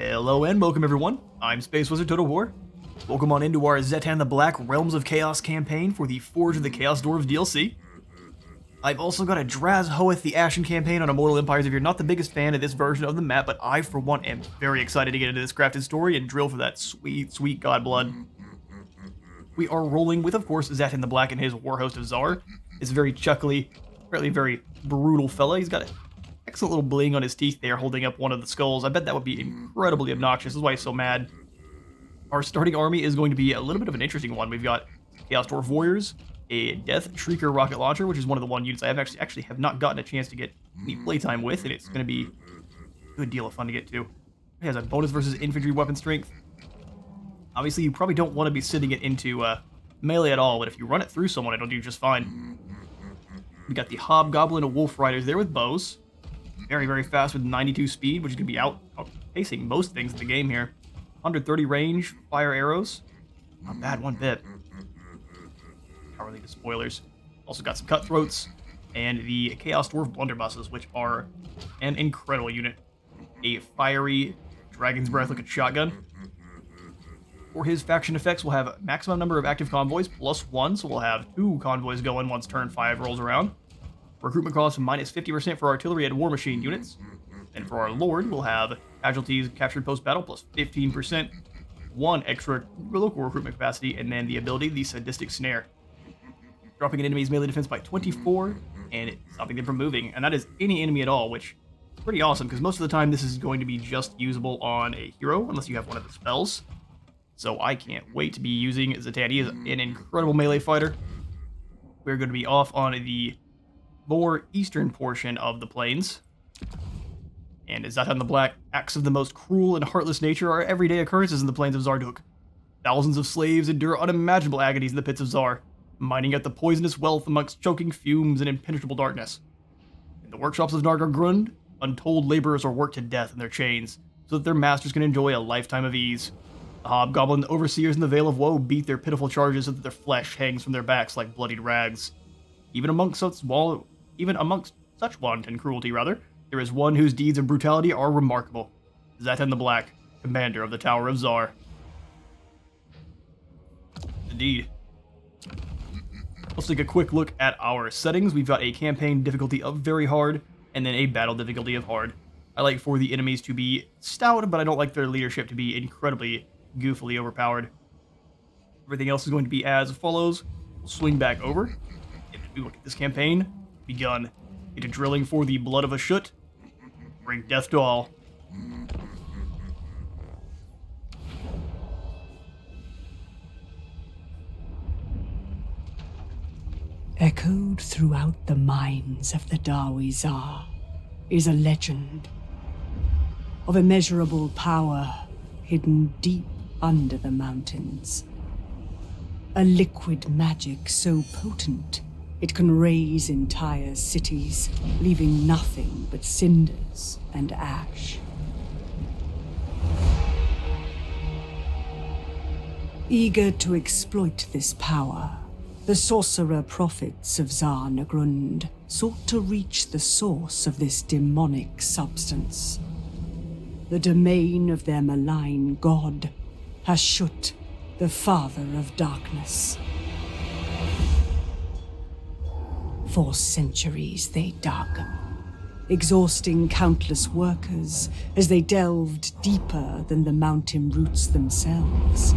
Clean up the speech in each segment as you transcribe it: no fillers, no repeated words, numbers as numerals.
Hello and welcome everyone, I'm Space Wizard Total War. Welcome on into our Zhatan the Black Realms of Chaos campaign for the Forge of the Chaos Dwarfs DLC. I've also got a Draz-Hoeth the Ashen campaign on Immortal Empires if you're not the biggest fan of this version of the map, but I for one am very excited to get into this crafted story and drill for that sweet, sweet god blood. We are rolling with, of course, Zhatan the Black and his war host of Zharr. It's a very chuckly, apparently very brutal fella. He's got a excellent little bling on his teeth there, holding up one of the skulls. I bet that would be incredibly obnoxious. This is why he's so mad. Our starting army is going to be a little bit of an interesting one. We've got Chaos Dwarf Warriors, a Death Shrieker rocket launcher, which is one of the one units I have actually have not gotten a chance to get any playtime with, and it's going to be a good deal of fun to get to. It has a bonus versus infantry weapon strength. Obviously, you probably don't want to be sitting it into melee at all, but if you run it through someone, it'll do just fine. We got the Hobgoblin and Wolf Riders there with bows. Very, very fast with 92 speed, which is going to be outpacing most things in the game here. 130 range, fire arrows. Not bad one bit. Not really the spoilers. Also got some cutthroats, and the Chaos Dwarf blunderbusses, which are an incredible unit. A fiery Dragon's Breath looking shotgun. For his faction effects, we'll have maximum number of active convoys +1, so we'll have 2 convoys going once turn 5 rolls around. Recruitment cost minus 50% for artillery and war machine units. And for our Lord, we'll have casualties captured post-battle plus 15%, 1 extra local recruitment capacity, and then the ability, the Sadistic Snare. Dropping an enemy's melee defense by 24, and stopping them from moving. And that is any enemy at all, which is pretty awesome, because most of the time this is going to be just usable on a hero, unless you have one of the spells. So I can't wait to be using Zhatan. He is an incredible melee fighter. We're going to be off on the more eastern portion of the plains. And Zhatan the Black, acts of the most cruel and heartless nature are everyday occurrences in the plains of Zarduk. Thousands of slaves endure unimaginable agonies in the pits of Zharr, mining out the poisonous wealth amongst choking fumes and impenetrable darkness. In the workshops of Zharr-Naggrund, untold laborers are worked to death in their chains, so that their masters can enjoy a lifetime of ease. The Hobgoblin overseers in the Vale of Woe beat their pitiful charges so that their flesh hangs from their backs like bloodied rags. Even amongst such wanton cruelty, there is one whose deeds of brutality are remarkable. Zhatan the Black, commander of the Tower of Zharr. Indeed. Let's take a quick look at our settings. We've got a campaign difficulty of very hard, and then a battle difficulty of hard. I like for the enemies to be stout, but I don't like their leadership to be incredibly goofily overpowered. Everything else is going to be as follows. We'll swing back over. If we look at this campaign, begun. Into drilling for the blood of HASHUT. Bring death to all. Echoed throughout the mines of the Dawi Zharr is a legend of immeasurable power hidden deep under the mountains. A liquid magic so potent it can raise entire cities, leaving nothing but cinders and ash. Eager to exploit this power, the sorcerer prophets of Zharr-Naggrund sought to reach the source of this demonic substance. The domain of their malign god, HASHUT, the father of darkness. For centuries they dug, exhausting countless workers as they delved deeper than the mountain roots themselves.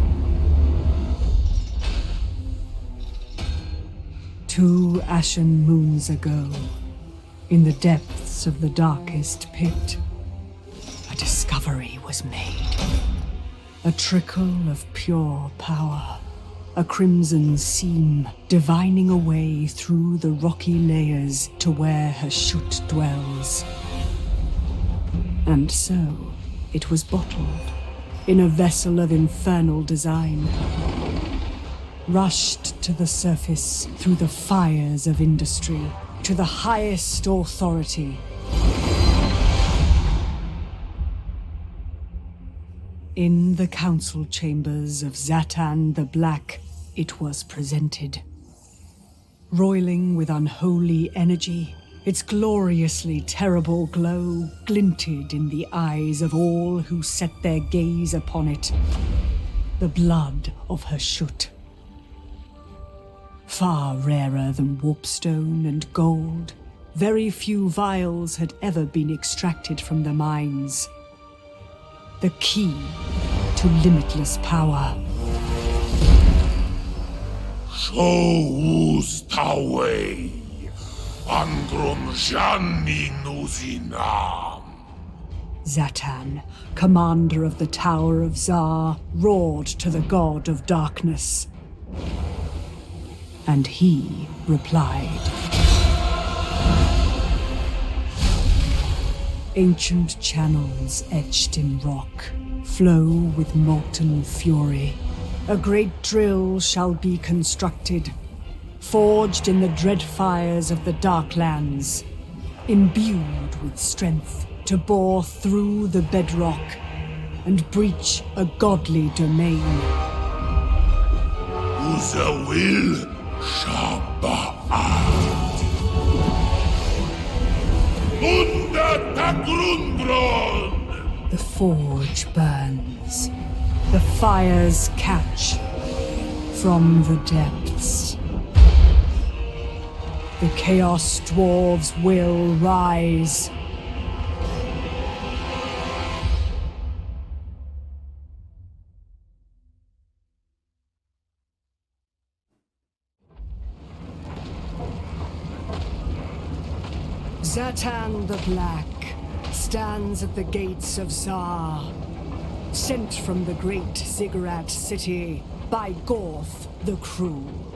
2 ashen moons ago, in the depths of the darkest pit, a discovery was made. A trickle of pure power. A crimson seam divining a way through the rocky layers to where HASHUT dwells. And so, it was bottled in a vessel of infernal design, rushed to the surface through the fires of industry to the highest authority. In the council chambers of Zhatan the Black, it was presented. Roiling with unholy energy, Its gloriously terrible glow glinted in the eyes of all who set their gaze upon it. The blood of HASHUT. Far rarer than warpstone and gold, very few vials had ever been extracted from the mines. The key to limitless power. Chaos Dwarfs. Androm Jani Nuzinam. Zhatan, commander of the Tower of Zharr, roared to the god of darkness. And he replied. Ancient channels etched in rock flow with molten fury. A great drill shall be constructed, forged in the dread fires of the Darklands, imbued with strength to bore through the bedrock and breach a godly domain. Uza will Shabbat. Happiest. The forge burns. The fires catch from the depths. The Chaos Dwarfs will rise. Zhatan the Black stands at the gates of Zharr, sent from the great Ziggurat city by Gorth the Cruel.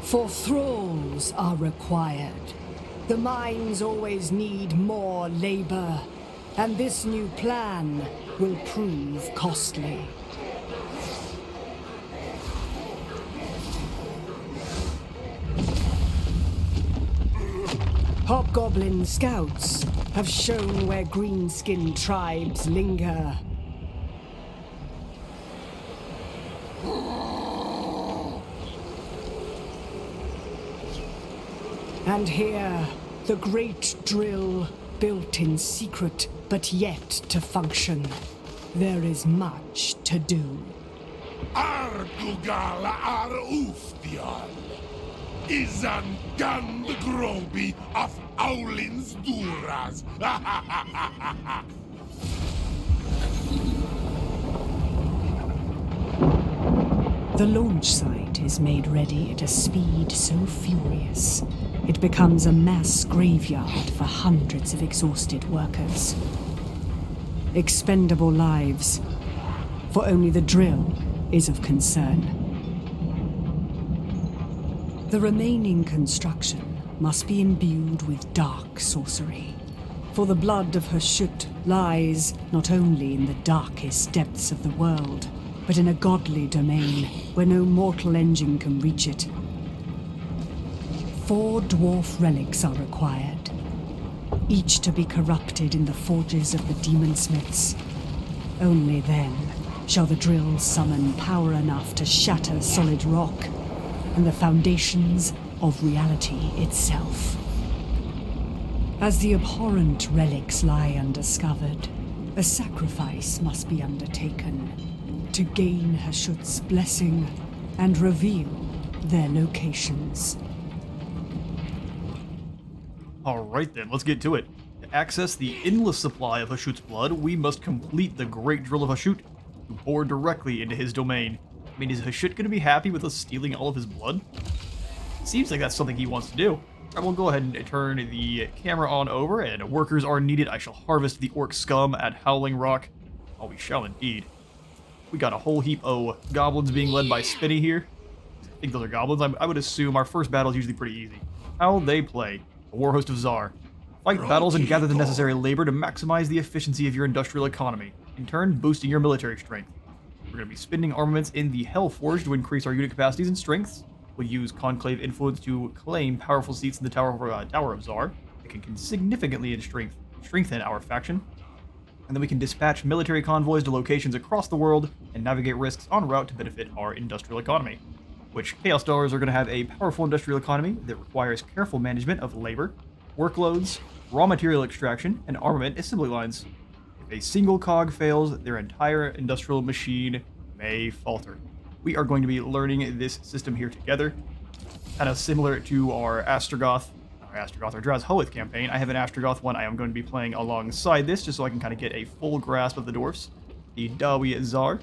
For thralls are required. The mines always need more labor, and this new plan will prove costly. Hobgoblin scouts have shown where green-skinned tribes linger. And here, the great drill, built in secret but yet to function. There is much to do. Ardugal ar uftial. Izan gan the grobi of Aulin's Duras. The launch site is made ready at a speed so furious, it becomes a mass graveyard for hundreds of exhausted workers. Expendable lives, for only the drill is of concern. The remaining construction must be imbued with dark sorcery, for the blood of HASHUT lies not only in the darkest depths of the world, but in a godly domain where no mortal engine can reach it. 4 dwarf relics are required, each to be corrupted in the forges of the demon smiths. Only then shall the drill summon power enough to shatter solid rock and the foundations of reality itself. As the abhorrent relics lie undiscovered, a sacrifice must be undertaken to gain HASHUT'S blessing and reveal their locations. Alright then, let's get to it. To access the endless supply of HASHUT'S blood, we must complete the Great Drill of HASHUT to pour directly into his domain. I mean, is HASHUT going to be happy with us stealing all of his blood? Seems like that's something he wants to do. I will go ahead and turn the camera on over, and workers are needed. I shall harvest the orc scum at Howling Rock. Oh, we shall indeed. We got a whole heap of goblins being led by Spinny here. I think those are goblins. I would assume our first battle is usually pretty easy. How they play. The War Host of Zharr. Fight battles and gather the necessary labor to maximize the efficiency of your industrial economy, in turn boosting your military strength. We're going to be spending armaments in the Hellforge to increase our unit capacities and strengths. We'll use Conclave influence to claim powerful seats in the Tower of Zharr. It can significantly strengthen our faction. and then we can dispatch military convoys to locations across the world and navigate risks en route to benefit our industrial economy. Which Chaos Dwarfs are going to have a powerful industrial economy that requires careful management of labor, workloads, raw material extraction, and armament assembly lines. If a single cog fails, their entire industrial machine may falter. We are going to be learning this system here together, kind of similar to our Drazhoath campaign. I have an Astrogoth one I am going to be playing alongside this, just so I can kind of get a full grasp of the dwarfs. The Dawi Zharr.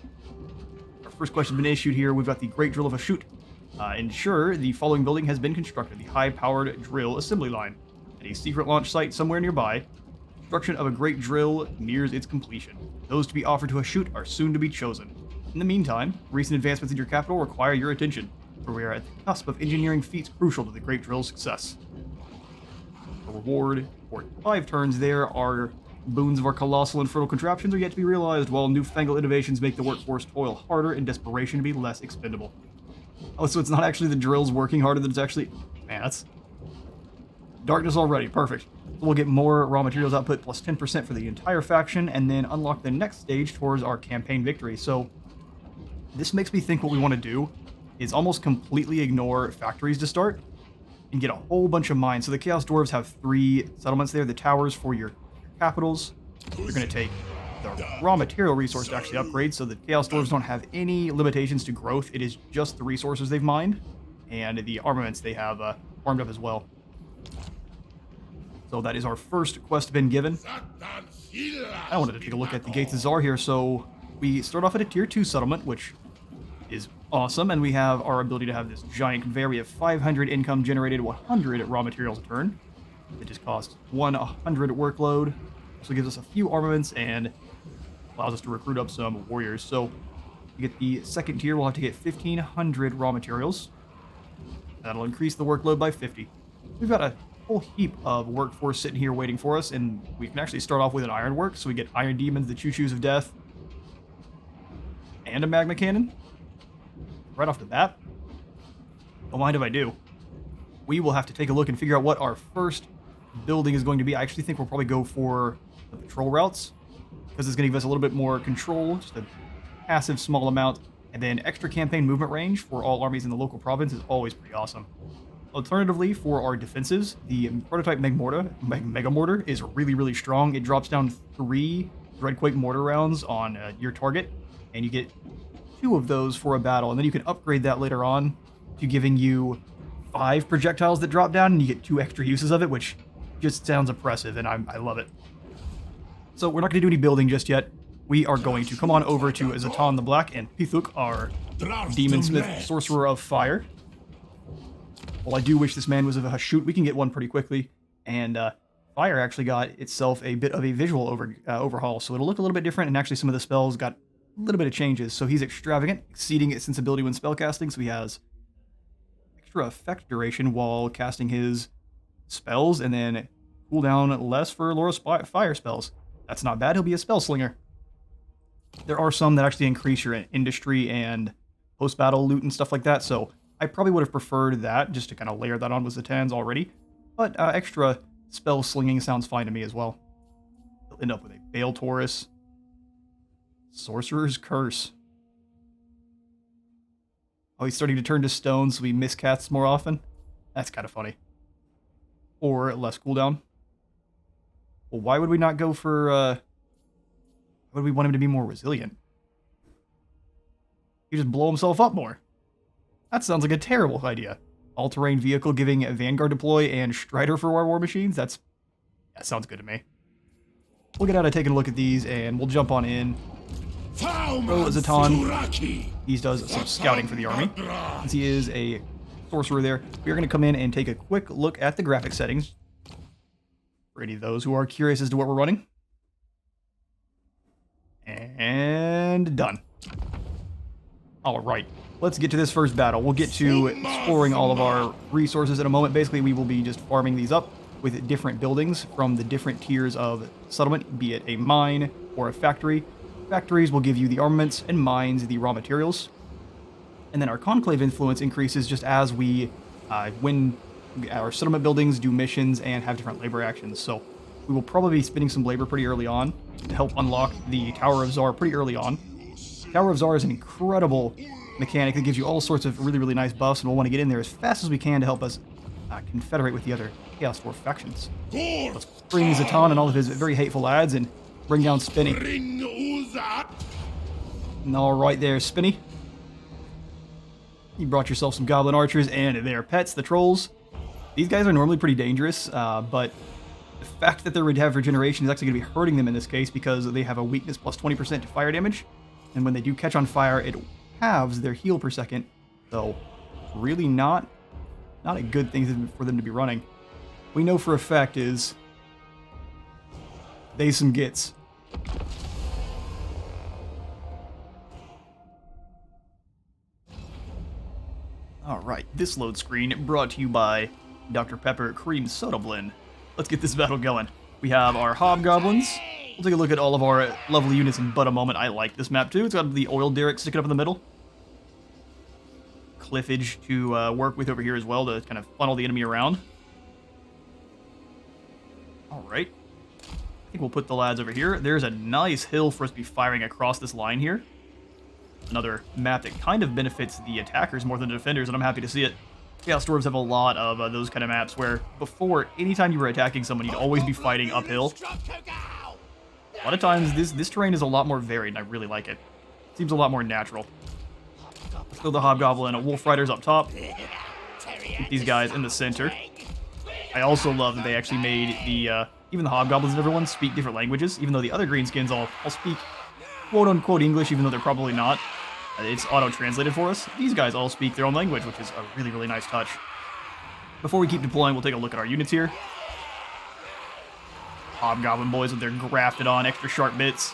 Our first question has been issued here. We've got the Great Drill of HASHUT'. Ensure the following building has been constructed: the high-powered drill assembly line at a secret launch site somewhere nearby. Construction of a great drill nears its completion. Those to be offered to HASHUT' are soon to be chosen. In the meantime, recent advancements in your capital require your attention, for we are at the cusp of engineering feats crucial to the great drill's success. A reward for 5 turns there. Our boons of our colossal and fertile contraptions are yet to be realized, while newfangled innovations make the workforce toil harder and desperation to be less expendable. Oh, so it's not actually the drills working harder than it's actually... Man, that's... Darkness already. Perfect. We'll get more raw materials output plus 10% for the entire faction, and then unlock the next stage towards our campaign victory. So, this makes me think what we want to do is almost completely ignore factories to start and get a whole bunch of mines. So the Chaos Dwarves have 3 settlements there, the towers for your capitals. You're going to take the raw material resource to actually upgrade, so the Chaos Dwarves don't have any limitations to growth. It is just the resources they've mined, and the armaments they have farmed up as well. So that is our first quest been given. I wanted to take a look at the Gates of Zharr here. So we start off at a tier 2 settlement, which is awesome, and we have our ability to have this giant conveyor. We have 500 income generated, 100 raw materials a turn. It just costs 100 workload. Also gives us a few armaments and allows us to recruit up some warriors. So to get the second tier, we'll have to get 1,500 raw materials. That'll increase the workload by 50. We've got a whole heap of workforce sitting here waiting for us, and we can actually start off with an ironwork, so we get iron demons, the choo-choos of death, and a magma cannon right off the bat. Don't mind if I do. We will have to take a look and figure out what our first building is going to be. I actually think we'll probably go for the patrol routes, because it's going to give us a little bit more control, just a passive small amount, and then extra campaign movement range for all armies in the local province is always pretty awesome. Alternatively, for our defenses, the prototype Mega Mortar is really strong. It drops down 3 Dreadquake mortar rounds on your target, and you get 2 of those for a battle, and then you can upgrade that later on to giving you 5 projectiles that drop down, and you get 2 extra uses of it, which just sounds oppressive, and I love it. So we're not going to do any building just yet. We are going to come on over to Zhatan the Black and Pithuk, our Demon Smith Sorcerer of Fire. Well, I do wish this man was of a HASHUT'. We can get one pretty quickly, and Fire actually got itself a bit of a visual overhaul, so it'll look a little bit different, and actually some of the spells got a little bit of changes. So he's extravagant, exceeding its sensibility when spellcasting, so he has extra effect duration while casting his spells, and then cooldown less for Laura's fire spells. That's not bad. He'll be a spell slinger. There are some that actually increase your industry and post-battle loot and stuff like that, so I probably would have preferred that, just to kind of layer that on with Zhatans already. But extra spell slinging sounds fine to me as well. He'll end up with a Bale Taurus. Sorcerer's Curse. Oh, he's starting to turn to stone, so he miscasts more often? That's kind of funny. Or less cooldown. Well, why would we not go for, why would we want him to be more resilient? He just blow himself up more. That sounds like a terrible idea. All-terrain vehicle giving Vanguard deploy and Strider for our war machines? That sounds good to me. We'll get out of taking a look at these, and we'll jump on in. Zhatan. He does some scouting for the army, since he is a sorcerer there. We're going to come in and take a quick look at the graphic settings, for any of those who are curious as to what we're running. And done. Alright, let's get to this first battle. We'll get to exploring all of our resources in a moment. Basically, we will be just farming these up with different buildings from the different tiers of settlement, be it a mine or a factory. Factories will give you the armaments, and mines the raw materials. And then our conclave influence increases just as we win our settlement buildings, do missions, and have different labor actions. So We will probably be spending some labor pretty early on to help unlock the Tower of Zharr pretty early on. Tower of Zharr is an incredible mechanic that gives you all sorts of really, really nice buffs, and we'll want to get in there as fast as we can to help us confederate with the other Chaos Dwarf factions. Let's bring Zhatan and all of his very hateful lads and bring down Spinny. Alright there, Spinny. You brought yourself some goblin archers and their pets, the trolls. These guys are normally pretty dangerous, but the fact that they have regeneration is actually going to be hurting them in this case because they have a weakness plus 20% to fire damage. And when they do catch on fire, it halves their heal per second. So, really not a good thing for them to be running. We know for a fact is they some gits. Alright, this load screen brought to you by Dr. Pepper Cream Soda Blend. Let's get this battle going. We have our hobgoblins. We'll take a look at all of our lovely units in but a moment. I like this map too. It's got the oil derrick sticking up in the middle. Cliffage to work with over here as well to kind of funnel the enemy around. Alright. I think we'll put the lads over here. There's a nice hill for us to be firing across this line here. Another map that kind of benefits the attackers more than the defenders, and I'm happy to see it. Chaos Dwarves have a lot of those kind of maps where before, anytime you were attacking someone, you'd always be fighting uphill. A lot of times, this terrain is a lot more varied, and I really like it. Seems a lot more natural. Let's throw the Hobgoblin and Wolf Riders up top. Keep these guys in the center. I also love that they actually made the even the Hobgoblins and everyone speak different languages, even though the other Greenskins all speak quote-unquote English, even though they're probably not. It's auto-translated for us. These guys all speak their own language, which is a really, really nice touch. Before we keep deploying, we'll take a look at our units here. Hobgoblin boys with their grafted on extra sharp bits.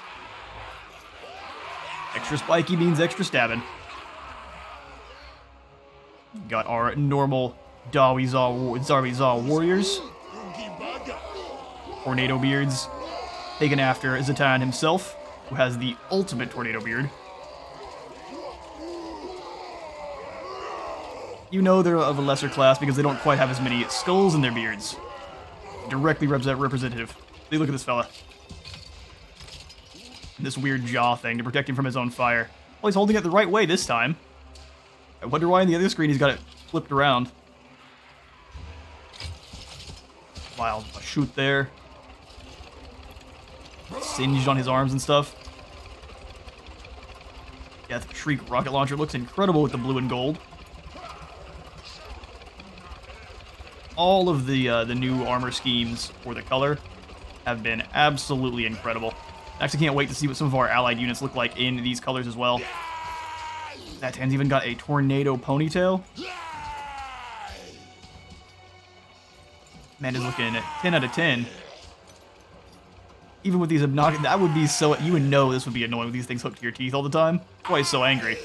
Extra spiky means extra stabbing. Got our normal Zharr warriors. Tornado beards. Taken after Zhatan himself, who has the ultimate tornado beard. You know they're of a lesser class because they don't quite have as many skulls in their beards. Directly representative. See, look at this fella. This weird jaw thing to protect him from his own fire. Well, he's holding it the right way this time. I wonder why on the other screen he's got it flipped around. Wild shoot there. Singed on his arms and stuff. Death Shriek rocket launcher looks incredible with the blue and gold. All of the new armor schemes for the color have been absolutely incredible. I actually can't wait to see what some of our allied units look like in these colors as well. That hand's even got a tornado ponytail. Man is looking at 10 out of 10. Even with these obnoxious, that would be so, you would know this would be annoying with these things hooked to your teeth all the time. That's why he's so angry.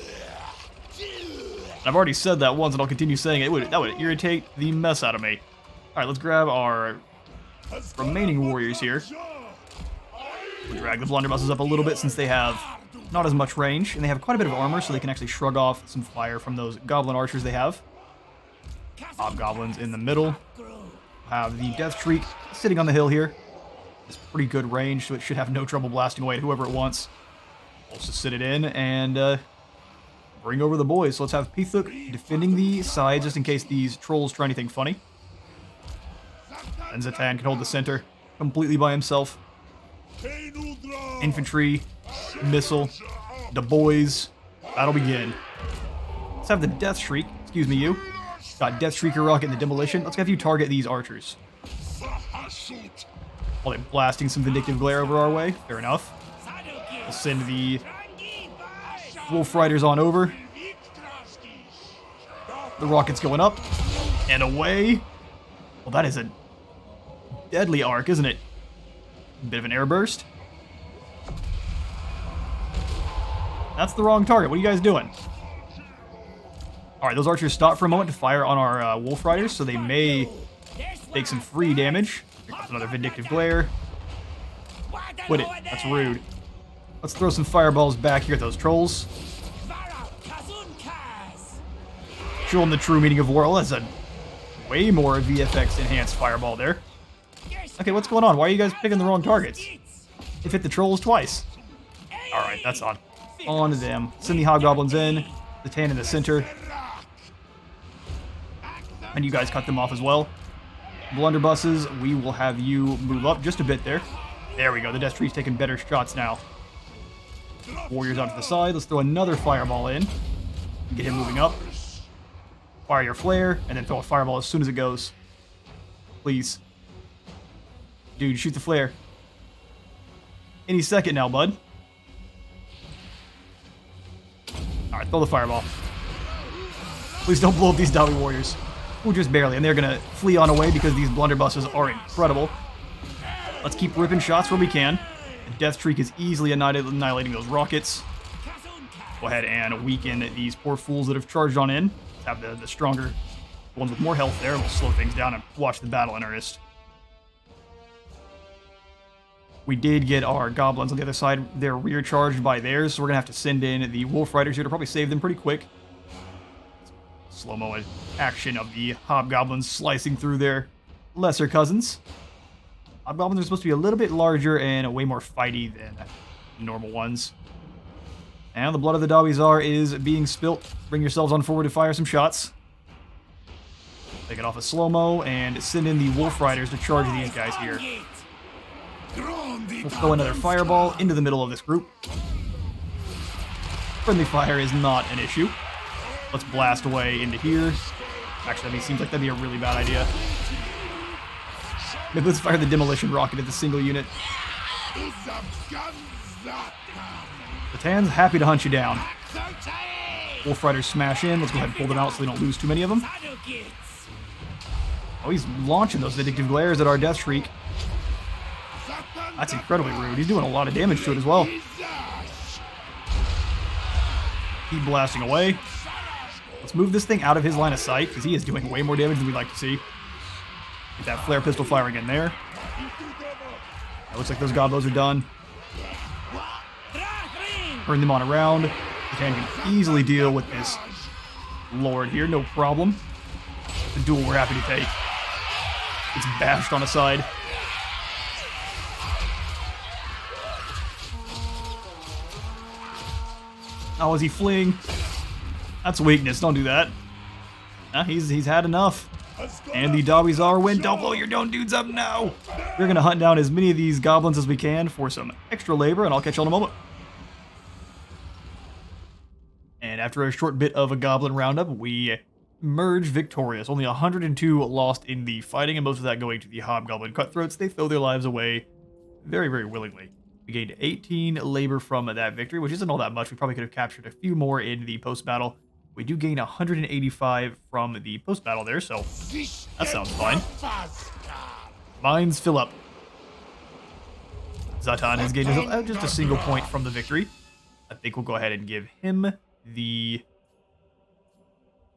I've already said that once and I'll continue saying it. That would irritate the mess out of me. Alright, let's grab our remaining warriors here. We'll drag the blunderbusses up a little bit since they have not as much range, and they have quite a bit of armor, so they can actually shrug off some fire from those goblin archers they have. Hobgoblins in the middle. Have the Death Shriek sitting on the hill here. It's pretty good range, so it should have no trouble blasting away at whoever it wants. Also sit it in and bring over the boys. So let's have Pithuk defending the sides just in case these trolls try anything funny. And Zhatan can hold the center completely by himself. Infantry, missile, the boys. Battle begin. Let's have the Death Shriek. Excuse me, you. Got Death Shrieker rocket in the demolition. Let's have you target these archers. While they're blasting some vindictive glare over our way. Fair enough. We'll send the Wolf Riders on over. The rocket's going up. And away. Well, that is a deadly arc, isn't it? Bit of an air burst. That's the wrong target. What are you guys doing? Alright, those archers stop for a moment to fire on our Wolf Riders, so they may take some free damage. Here comes another Vindictive Glare. Quit it. That's rude. Let's throw some fireballs back here at those trolls. Show them the true meaning of war. Oh, that's a way more VFX enhanced fireball there. Okay, what's going on? Why are you guys picking the wrong targets? They've hit the trolls twice. Alright, that's on. On to them. Send the hobgoblins in. The Zhatan in the center. And you guys cut them off as well. Blunderbusses, we will have you move up just a bit there. There we go. The Death Tree's taking better shots now. Warriors out to the side. Let's throw another fireball in. Get him moving up. Fire your flare, and then throw a fireball as soon as it goes. Please. Dude, shoot the flare. Any second now, bud. Alright, throw the fireball. Please don't blow up these Dawi warriors. Well, just barely, and they're gonna flee on away because these blunderbusses are incredible. Let's keep ripping shots where we can. The Death Streak is easily annihilating those rockets. Go ahead and weaken these poor fools that have charged on in. Let's have the stronger ones with more health there. We'll slow things down and watch the battle in earnest. We did get our goblins on the other side. They're rear charged by theirs, so we're gonna have to send in the wolf riders here to probably save them pretty quick. Slow-mo action of the hobgoblins slicing through their lesser cousins. Hobgoblins are supposed to be a little bit larger and way more fighty than normal ones. And the blood of the Dawi Zharr is being spilt. Bring yourselves on forward to fire some shots. Take it off a slow-mo and send in the wolf riders to charge these guys here. We'll throw another fireball into the middle of this group. Friendly fire is not an issue. Let's blast away into here. Actually, seems like that'd be a really bad idea. Maybe let's fire the demolition rocket at the single unit. Zhatan's happy to hunt you down. Wolf Riders smash in. Let's go ahead and pull them out so we don't lose too many of them. Oh, he's launching those vindictive glares at our Death Shriek. That's incredibly rude. He's doing a lot of damage to it as well. Keep blasting away. Let's move this thing out of his line of sight, because he is doing way more damage than we'd like to see. Get that flare pistol firing in there. It looks like those goblos are done. Turn them on around. Zhatan can easily deal with this lord here, no problem. The duel we're happy to take. It's bashed on a side. Oh, is he fleeing? That's weakness, don't do that. He's had enough. And the Dawi Zharr win. Don't blow your own dudes up now. We're gonna hunt down as many of these goblins as we can for some extra labor, and I'll catch you in a moment. And after a short bit of a goblin roundup, we emerge victorious. Only 102 lost in the fighting, and most of that going to the hobgoblin cutthroats. They throw their lives away very, very willingly. We gained 18 labor from that victory, which isn't all that much. We probably could have captured a few more in the post-battle. We do gain 185 from the post-battle there, so that sounds fine. Mines fill up. Zhatan has gained just a single point from the victory. I think we'll go ahead and give him the...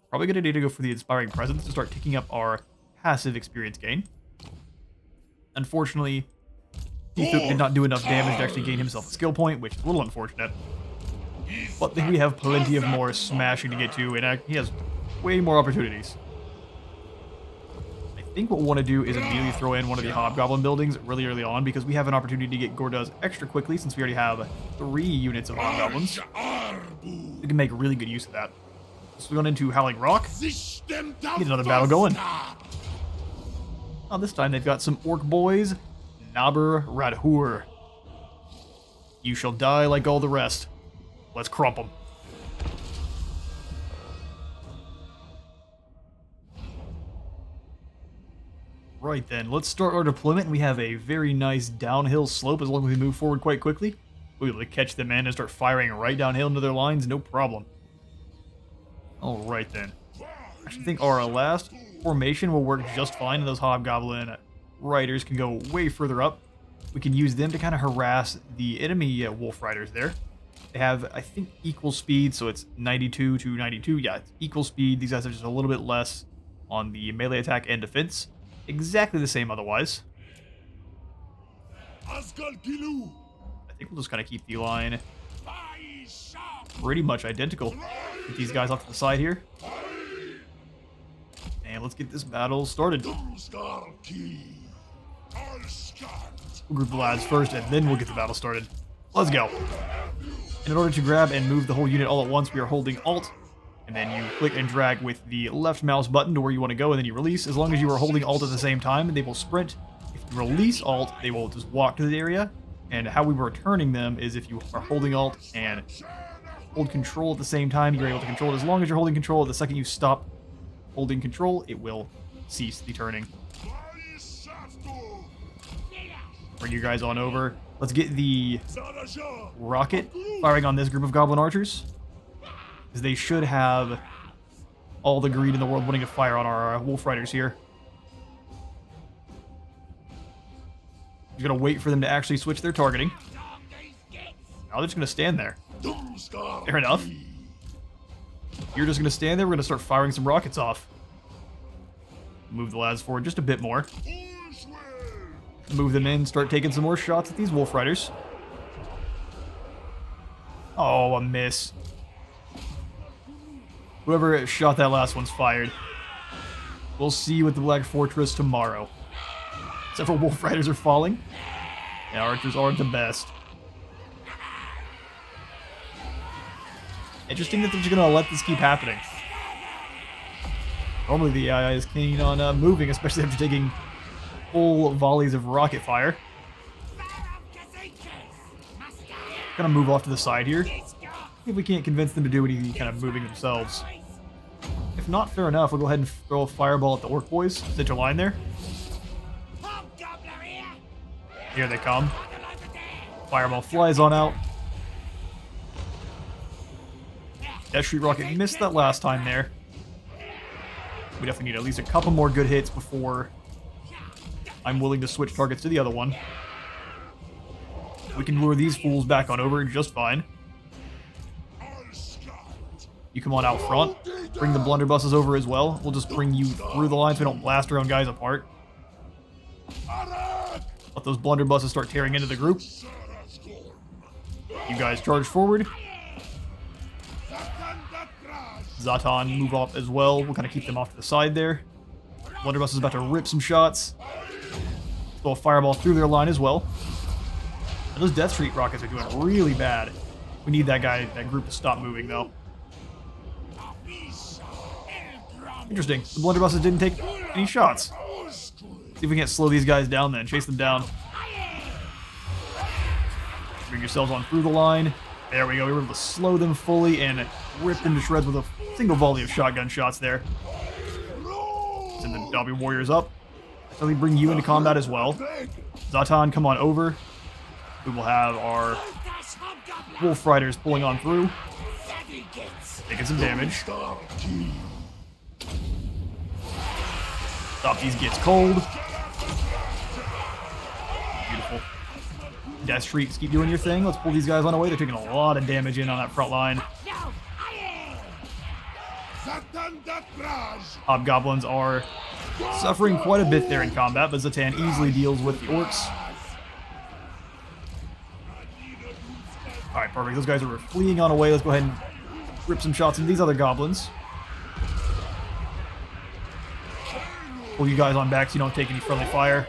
Probably a good idea to go for the Inspiring Presence to start ticking up our passive experience gain. Unfortunately, T-Thup did not do enough damage to actually gain himself a skill point, which is a little unfortunate. But we have plenty of more smashing to get to, and he has way more opportunities. I think what we want to do is immediately throw in one of the Hobgoblin buildings really early on, because we have an opportunity to get Gorduz extra quickly, since we already have 3 units of Hobgoblins. We can make really good use of that. So we're going into Howling Rock. Get another battle going. Oh, this time they've got some Orc boys. Naber Radhur. You shall die like all the rest. Let's crump them. Right then, let's start our deployment. We have a very nice downhill slope as long as we move forward quite quickly. We'll be able to catch them in and start firing right downhill into their lines, no problem. Alright then. I actually think our last formation will work just fine, and those Hobgoblin Riders can go way further up. We can use them to kind of harass the enemy Wolf Riders there. They have, I think, equal speed, so it's 92 to 92. Yeah, it's equal speed. These guys are just a little bit less on the melee attack and defense. Exactly the same otherwise. I think we'll just kind of keep the line pretty much identical. Get these guys off to the side here. And let's get this battle started. We'll group the lads first, and then we'll get the battle started. Let's go. And in order to grab and move the whole unit all at once, we are holding Alt, and then you click and drag with the left mouse button to where you want to go, and then you release. As long as you are holding Alt at the same time, they will sprint. If you release Alt, they will just walk to the area. And how we were returning them is if you are holding Alt and hold Control at the same time, you're able to control it. As long as you're holding Control, the second you stop holding Control, it will cease the turning. Bring you guys on over. Let's get the rocket firing on this group of Goblin Archers, because they should have all the greed in the world wanting to fire on our Wolf Riders here. Just gonna wait for them to actually switch their targeting. Now they're just gonna stand there. Fair enough. You're just gonna stand there. We're gonna start firing some rockets off. Move the lads forward just a bit more. Move them in, start taking some more shots at these Wolf Riders. Oh, a miss. Whoever shot that last one's fired. We'll see you at the Black Fortress tomorrow. Several Wolf Riders are falling. Yeah, archers aren't the best. Interesting that they're just gonna let this keep happening. Normally the AI is keen on moving, especially after taking full volleys of rocket fire. Gonna move off to the side here. See if we can't convince them to do any kind of moving themselves. If not, fair enough. We'll go ahead and throw a fireball at the Orc boys. Sit your line there. Here they come. Fireball flies on out. That Street Rocket missed that last time there. We definitely need at least a couple more good hits before I'm willing to switch targets to the other one. We can lure these fools back on over just fine. You come on out front. Bring the blunderbusses over as well. We'll just bring you through the lines so we don't blast our own guys apart. Let those blunderbusses start tearing into the group. You guys charge forward. Zhatan move off as well. We'll kind of keep them off to the side there. Blunderbuss is about to rip some shots. Throw a fireball through their line as well. And those Death Street rockets are doing really bad. We need that group to stop moving though. Interesting. The blunderbusses didn't take any shots. See if we can't slow these guys down then. Chase them down. Bring yourselves on through the line. There we go. We were able to slow them fully and rip them to shreds with a single volley of shotgun shots there. Send the Dobby Warriors up. So we bring you into combat as well. Zhatan, come on over. We will have our Wolf Riders pulling on through. Taking some damage. Stop these gets cold. Beautiful. Death Shrieks, keep doing your thing. Let's pull these guys on away. They're taking a lot of damage in on that front line. Hobgoblins are suffering quite a bit there in combat, but Zhatan easily deals with the orcs. Alright, perfect. Those guys are fleeing on away. Let's go ahead and rip some shots into these other goblins. Pull you guys on back so you don't take any friendly fire.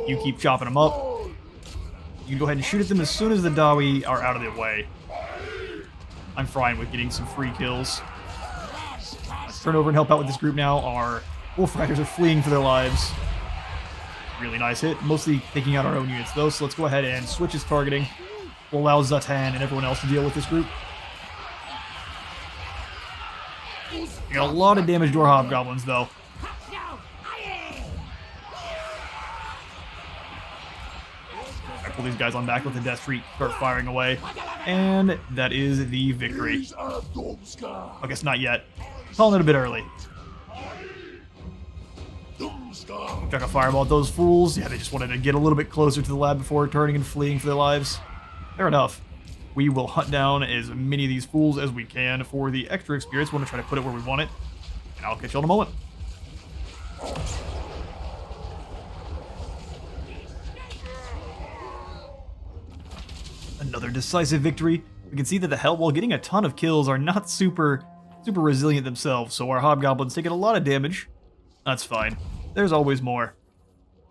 You keep chopping them up. You can go ahead and shoot at them as soon as the Dawi are out of their way. I'm fine with getting some free kills. Let's turn over and help out with this group now. Our Wolf Riders are fleeing for their lives. Really nice hit. Mostly taking out our own units though, so let's go ahead and switch his targeting. We'll allow Zhatan and everyone else to deal with this group. We got a lot of damage to our Hobgoblins though. Pull these guys on back with the Death Streak, start firing away, and that is the victory. I guess not yet. Calling it a bit early. Chuck a fireball at those fools. Yeah, they just wanted to get a little bit closer to the lab before returning and fleeing for their lives. Fair enough. We will hunt down as many of these fools as we can for the extra experience. We want to try to put it where we want it, and I'll catch you in a moment. Another decisive victory. We can see that the Hell, while getting a ton of kills, are not super resilient themselves, so our Hobgoblins taking a lot of damage. That's fine. There's always more.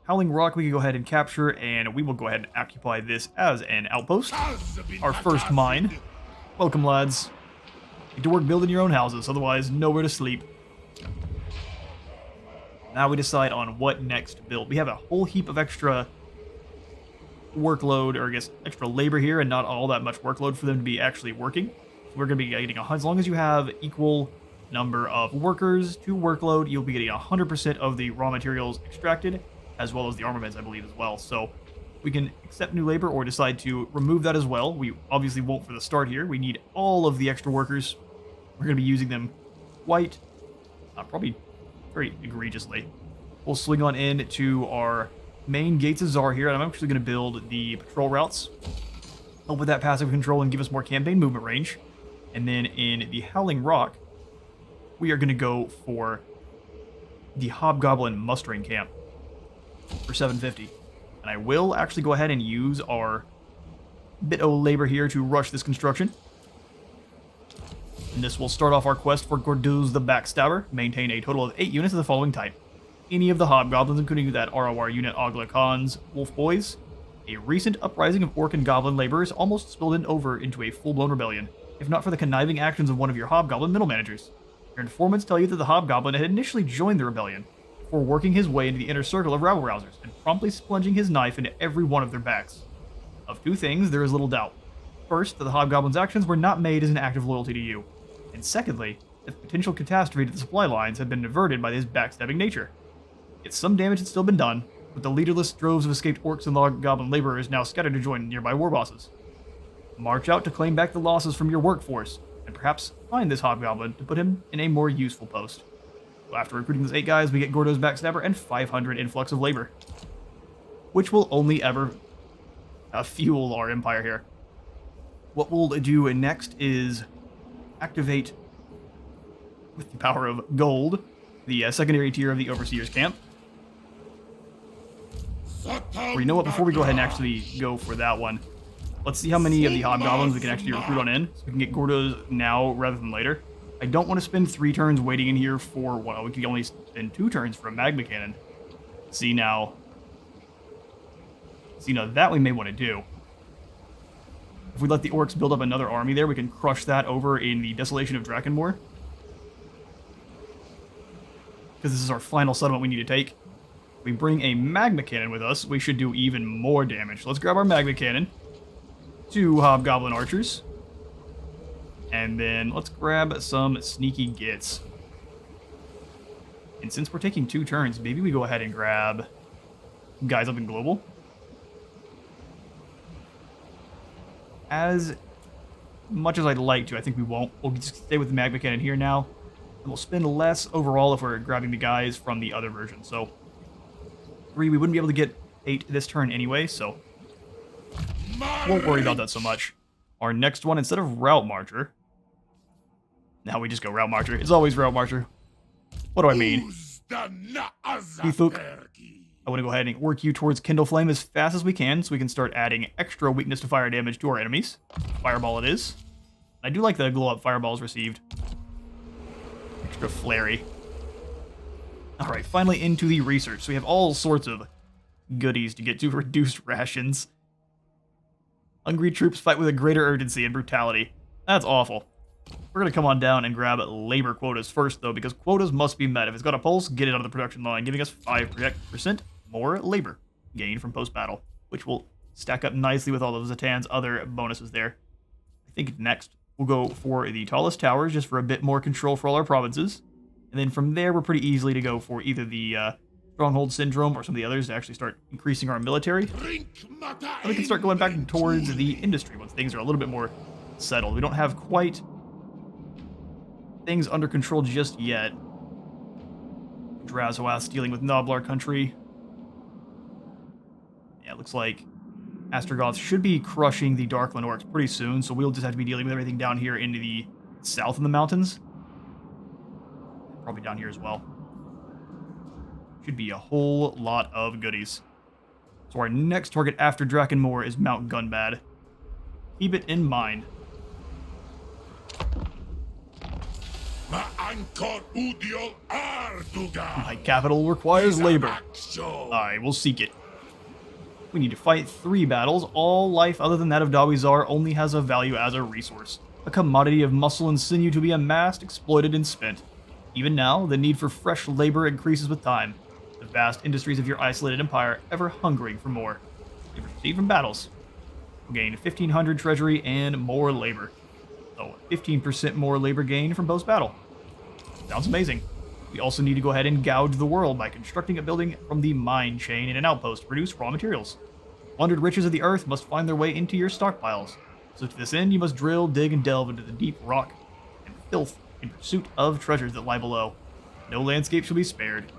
Howling Rock we can go ahead and capture, and we will go ahead and occupy this as an outpost. Our first mine. Welcome, lads. Get to work building your own houses, otherwise nowhere to sleep. Now we decide on what next to build. We have a whole heap of extra workload, or I guess extra labor here, and not all that much workload for them to be actually working. So we're going to be getting as long as you have equal number of workers to workload, you'll be getting 100% of the raw materials extracted, as well as the armaments, I believe, as well. So we can accept new labor or decide to remove that as well. We obviously won't for the start here. We need all of the extra workers. We're going to be using them quite, probably very egregiously. We'll swing on in to our main gates of Zharr here, and I'm actually going to build the patrol routes. Help with that passive control and give us more campaign movement range. And then in the Howling Rock, we are going to go for the Hobgoblin mustering camp for 750. And I will actually go ahead and use our bit of labor here to rush this construction. And this will start off our quest for Gorduz the Backstabber. Maintain a total of 8 units of the following type. Any of the Hobgoblins, including that ROR unit Ogla Khan's Wolf Boys. A recent uprising of Orc and Goblin laborers almost spilled over into a full-blown rebellion, if not for the conniving actions of one of your Hobgoblin middle managers. Your informants tell you that the Hobgoblin had initially joined the rebellion, before working his way into the inner circle of rabble-rousers, and promptly plunging his knife into every one of their backs. Of two things, there is little doubt. First, that the Hobgoblin's actions were not made as an act of loyalty to you. And secondly, that the potential catastrophe to the supply lines had been averted by his backstabbing nature. Yet some damage had still been done, with the leaderless droves of escaped orcs and Hobgoblin laborers now scattered to join nearby war bosses. March out to claim back the losses from your workforce, and perhaps find this Hobgoblin to put him in a more useful post. So after recruiting those 8 guys, we get Gordo's Backstabber and 500 influx of labor, which will only ever fuel our empire here. What we'll do next is activate, with the power of gold, the secondary tier of the Overseer's camp. Or you know what, before we go ahead and actually go for that one, let's see how many of the Hobgoblins we can actually recruit on in, so we can get Gordo's now rather than later. I don't want to spend 3 turns waiting in here for, well, we can only spend 2 turns for a magma cannon. See now, that we may want to do. If we let the orcs build up another army there, we can crush that over in the Desolation of Drakkenmoor. Because this is our final settlement we need to take. If we bring a magma cannon with us, we should do even more damage. Let's grab our magma cannon. 2 Hobgoblin archers. And then let's grab some sneaky gits. And since we're taking 2 turns, maybe we go ahead and grab guys up in Global. As much as I'd like to, I think we won't. We'll just stay with the magma cannon here now. And we'll spend less overall if we're grabbing the guys from the other version. So 3, we wouldn't be able to get 8 this turn anyway, so won't worry about that so much. Our next one, instead of Route Marcher, now we just go Route Marcher. It's always Route Marcher. What do I mean? Hithuk, I want to go ahead and work you towards Kindle Flame as fast as we can, so we can start adding extra weakness to fire damage to our enemies. Fireball it is. I do like the glow-up fireballs received. Extra flary. Alright, finally into the research. So we have all sorts of goodies to get to. Reduced rations. Hungry troops fight with a greater urgency and brutality. That's awful. We're going to come on down and grab labor quotas first, though, because quotas must be met. If it's got a pulse, get it out of the production line, giving us 5% more labor gained from post-battle, which will stack up nicely with all of Zhatan's other bonuses there. I think next we'll go for the tallest towers, just for a bit more control for all our provinces. And then from there, we're pretty easily to go for either the Stronghold Syndrome or some of the others to actually start increasing our military. And we can start going back towards the industry once things are a little bit more settled. We don't have quite things under control just yet. Drazoas dealing with Noblar country. Yeah, it looks like Astrogoth should be crushing the Darkland Orcs pretty soon, so we'll just have to be dealing with everything down here into the south of the mountains. Probably down here as well. Should be a whole lot of goodies. So our next target after Drakkenmoor is Mount Gunbad. Keep it in mind. Ankor Udiol Ardugan. My capital requires labor. Show. I will seek it. We need to fight 3 battles. All life other than that of Zharr only has a value as a resource. A commodity of muscle and sinew to be amassed, exploited, and spent. Even now, the need for fresh labor increases with time. The vast industries of your isolated empire ever hungering for more. Labor received from battles. We'll gain 1,500 treasury and more labor. So 15% more labor gain from post-battle. Sounds amazing. We also need to go ahead and gouge the world by constructing a building from the mine chain in an outpost to produce raw materials. Plundered riches of the earth must find their way into your stockpiles. So to this end, you must drill, dig, and delve into the deep rock and filth in pursuit of treasures that lie below. No landscape shall be spared.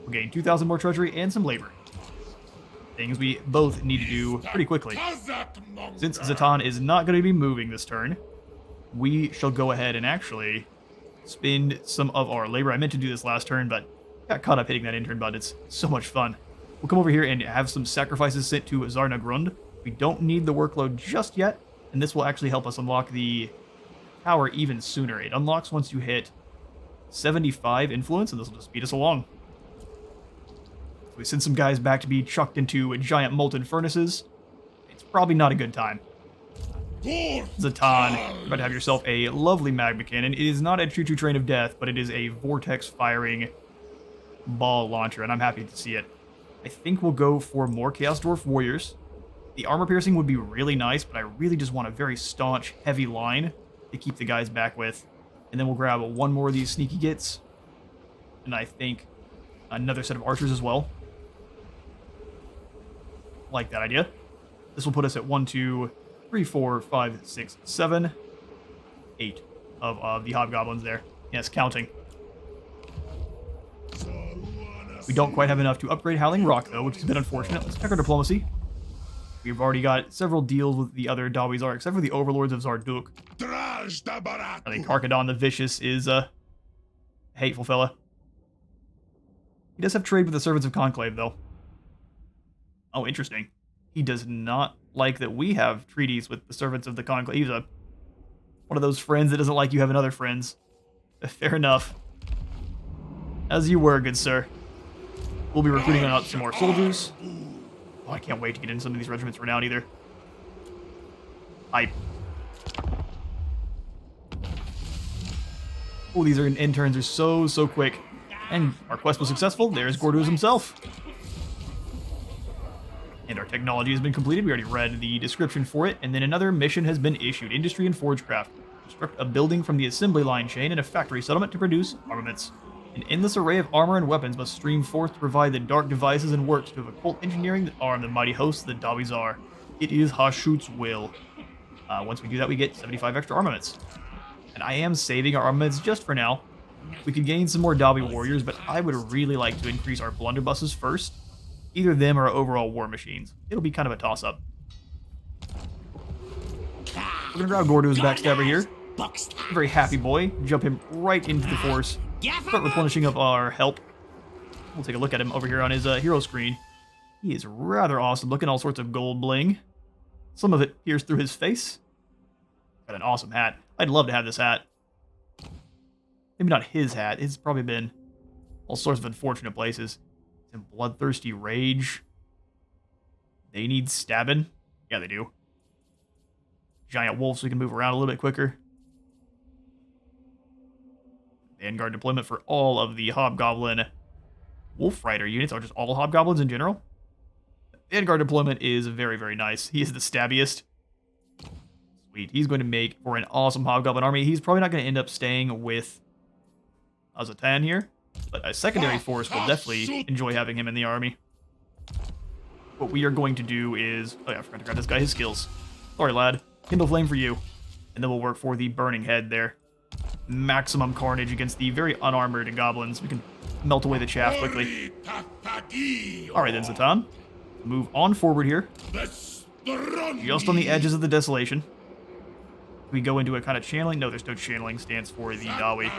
We'll gain 2,000 more treasury and some labor. Things we both need to do pretty quickly. Since Zhatan is not going to be moving this turn, we shall go ahead and actually spend some of our labor. I meant to do this last turn, but got caught up hitting that intern button. It's so much fun. We'll come over here and have some sacrifices sent to Zharr-Naggrund. We don't need the workload just yet, and this will actually help us unlock the tower even sooner. It unlocks once you hit 75 influence, and this will just speed us along. So we send some guys back to be chucked into giant molten furnaces. It's probably not a good time. Zhatan, you're about to have yourself a lovely magma cannon. It is not a choo-choo train of death, but it is a vortex-firing ball launcher, and I'm happy to see it. I think we'll go for more Chaos Dwarf warriors. The armor piercing would be really nice, but I really just want a very staunch, heavy line to keep the guys back with. And then we'll grab one more of these sneaky gits. And I think another set of archers as well. Like that idea. This will put us at 1, 2, 3, 4, 5, 6, 7, 8 of the hobgoblins there. Yes, counting. We don't quite have enough to upgrade Howling Rock, though, which is a bit unfortunate. Let's check our diplomacy. We've already got several deals with the other Zharr, except for the overlords of Zhar-Duk. I think Harkadon the Vicious is a hateful fella. He does have trade with the Servants of Conclave, though. Oh, interesting. He does not like that we have treaties with the Servants of the Conclave. He's one of those friends that doesn't like you having other friends. Fair enough. As you were, good sir. We'll be recruiting out some more soldiers. Oh, I can't wait to get in some of these regiments renowned either. Hype. Oh, these interns are so quick. And our quest was successful. There's Gordo's himself. And our technology has been completed. We already read the description for it. And then another mission has been issued. Industry and Forgecraft. Construct a building from the assembly line chain and a factory settlement to produce armaments. An endless array of armor and weapons must stream forth to provide the dark devices and works of occult engineering that arm the mighty hosts of the Zharr. It is HASHUT'S will. Once we do that, we get 75 extra armaments. And I am saving our armaments just for now. We could gain some more Zharr warriors, but I would really like to increase our blunderbusses first. Either them or our overall war machines. It'll be kind of a toss-up. We're gonna grab Gordo's backstabber here. A very happy boy. Jump him right into the force. Start replenishing up our help. We'll take a look at him over here on his hero screen. He is rather awesome looking, all sorts of gold bling. Some of it pierced through his face. Got an awesome hat. I'd love to have this hat. Maybe not his hat. It's probably been all sorts of unfortunate places. In bloodthirsty rage. They need stabbing. Yeah, they do. Giant wolf so we can move around a little bit quicker. Vanguard deployment for all of the Hobgoblin Wolf Rider units, or just all Hobgoblins in general. Vanguard deployment is very nice. He is the stabbiest. Sweet. He's going to make for an awesome Hobgoblin army. He's probably not going to end up staying with Zhatan here, but a secondary force will definitely enjoy having him in the army. What we are going to do is... Oh yeah, I forgot to grab this guy his skills. Sorry, lad. Kindle Flame for you. And then we'll work for the Burning Head there. Maximum carnage against the very unarmored goblins. We can melt away the chaff quickly. Alright then, Zhatan. Move on forward here. Just on the edges of the desolation. We go into a kind of channeling. No, there's no channeling stance for the Dawi.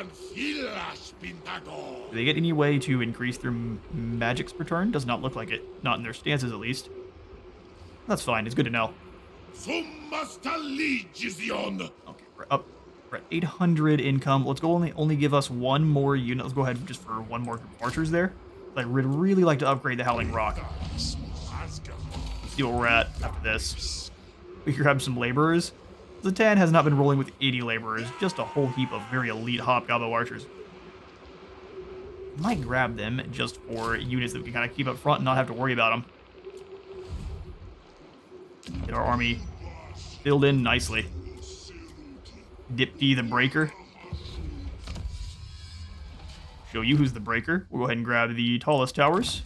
Do they get any way to increase their magics per turn? Does not look like it. Not in their stances, at least. That's fine. It's good to know. Okay, we're up. We're at 800 income. Let's go only give us one more unit. Let's go ahead just for one more group of archers there. I would really like to upgrade the Howling Rock. Let's see where we're at after this. We can grab some laborers. Zhatan has not been rolling with 80 laborers, just a whole heap of very elite hobgoblin archers. Might grab them just for units that we can kind of keep up front and not have to worry about them. Get our army filled in nicely. Dipti the Breaker. Show you who's the Breaker. We'll go ahead and grab the tallest towers.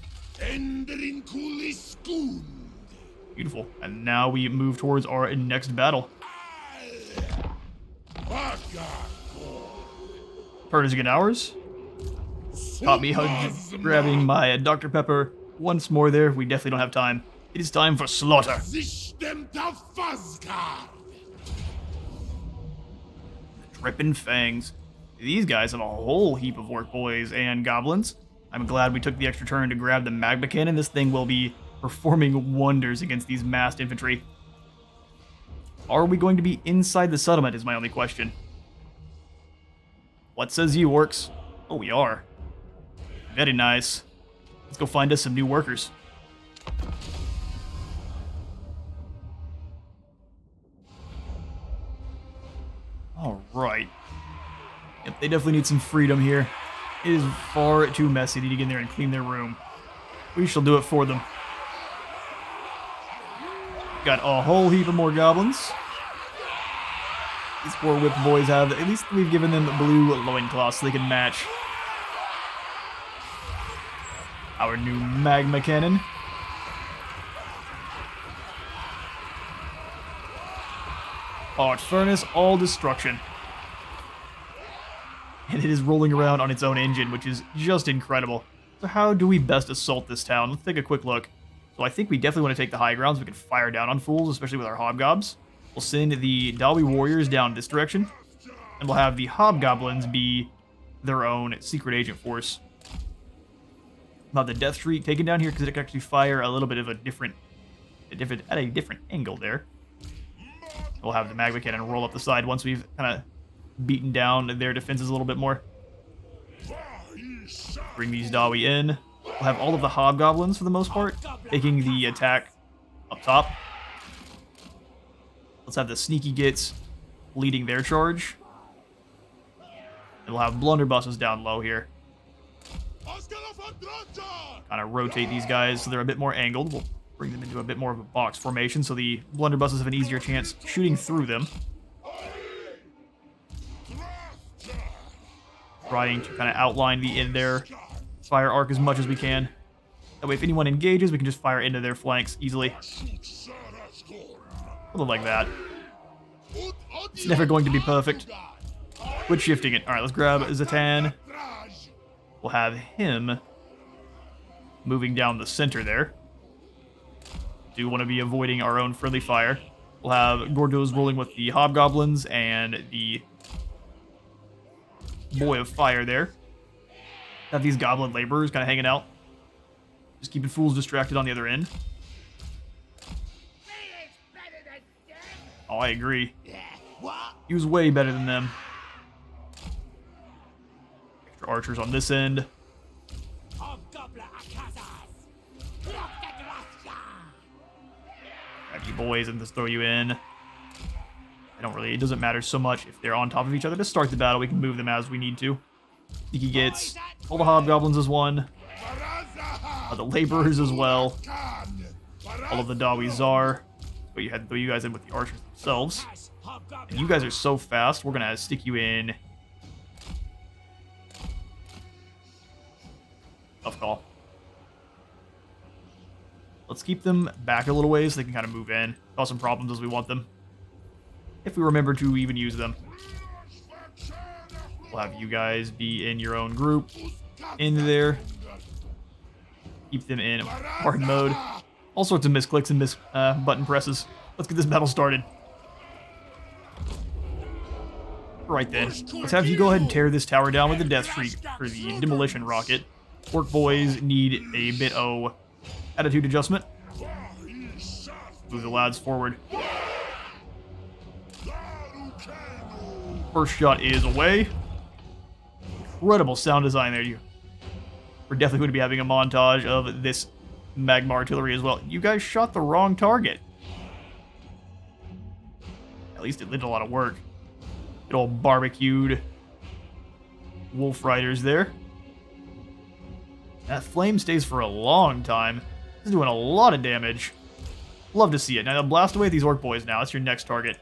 Beautiful. And now we move towards our next battle. Turn is again ours. Caught me grabbing my Dr. Pepper once more there. We definitely don't have time. It is time for slaughter. Dripping fangs. These guys have a whole heap of orc boys and goblins. I'm glad we took the extra turn to grab the magma cannon. This thing will be performing wonders against these massed infantry. Are we going to be inside the settlement is my only question. What says you, orcs? Oh, we are. Very nice. Let's go find us some new workers. Alright. Yep, they definitely need some freedom here. It is far too messy to get in there and clean their room. We shall do it for them. Got a whole heap of more goblins. These poor whip boys have, at least we've given them blue loincloths so they can match our new magma cannon. Arch furnace, all destruction. And it is rolling around on its own engine, which is just incredible. So how do we best assault this town? Let's take a quick look. So I think we definitely want to take the high ground so we can fire down on fools, especially with our hobgobs. We'll send the Dawi warriors down this direction, and we'll have the hobgoblins be their own secret agent force. Now the Death Shriek taken down here because it can actually fire a little bit of a different angle there. We'll have the magma cannon roll up the side once we've kind of beaten down their defenses a little bit more. Bring these Dawi in. We'll have all of the hobgoblins for the most part taking the attack up top. Let's have the sneaky gits leading their charge. And we'll have blunderbusses down low here. Kind of rotate these guys so they're a bit more angled. We'll bring them into a bit more of a box formation so the blunderbusses have an easier chance shooting through them. Trying to kind of outline the in their fire arc as much as we can. That way if anyone engages, we can just fire into their flanks easily. Something like that. It's never going to be perfect. Quit shifting it. Alright, let's grab Zhatan. We'll have him moving down the center there. Do want to be avoiding our own friendly fire. We'll have Gordo's rolling with the hobgoblins and the boy of fire there. Have these goblin laborers kind of hanging out. Just keeping fools distracted on the other end. Oh, I agree. He was way better than them. Extra archers on this end. Grab you boys and just throw you in. It doesn't matter so much if they're on top of each other. To start the battle, we can move them as we need to. Sneaky gets all the hobgoblins as one. The laborers as well. All of the Dawi Zharr. But you had to throw you guys in with the archers themselves. And you guys are so fast, we're going to stick you in. Tough call. Let's keep them back a little ways so they can kind of move in. Cause some problems as we want them. If we remember to even use them. We'll have you guys be in your own group. In there. Keep them in hard mode. All sorts of misclicks and button presses. Let's get this battle started. Right then. Let's have you go ahead and tear this tower down with the Death Shriek for the demolition rocket. Orc boys need a bit of attitude adjustment. Move the lads forward. First shot is away. Incredible sound design there. We're definitely going to be having a montage of this magma artillery as well. You guys shot the wrong target. At least it did a lot of work. Good old barbecued wolf riders there. That flame stays for a long time. This is doing a lot of damage. Love to see it. Now blast away these orc boys now. That's your next target.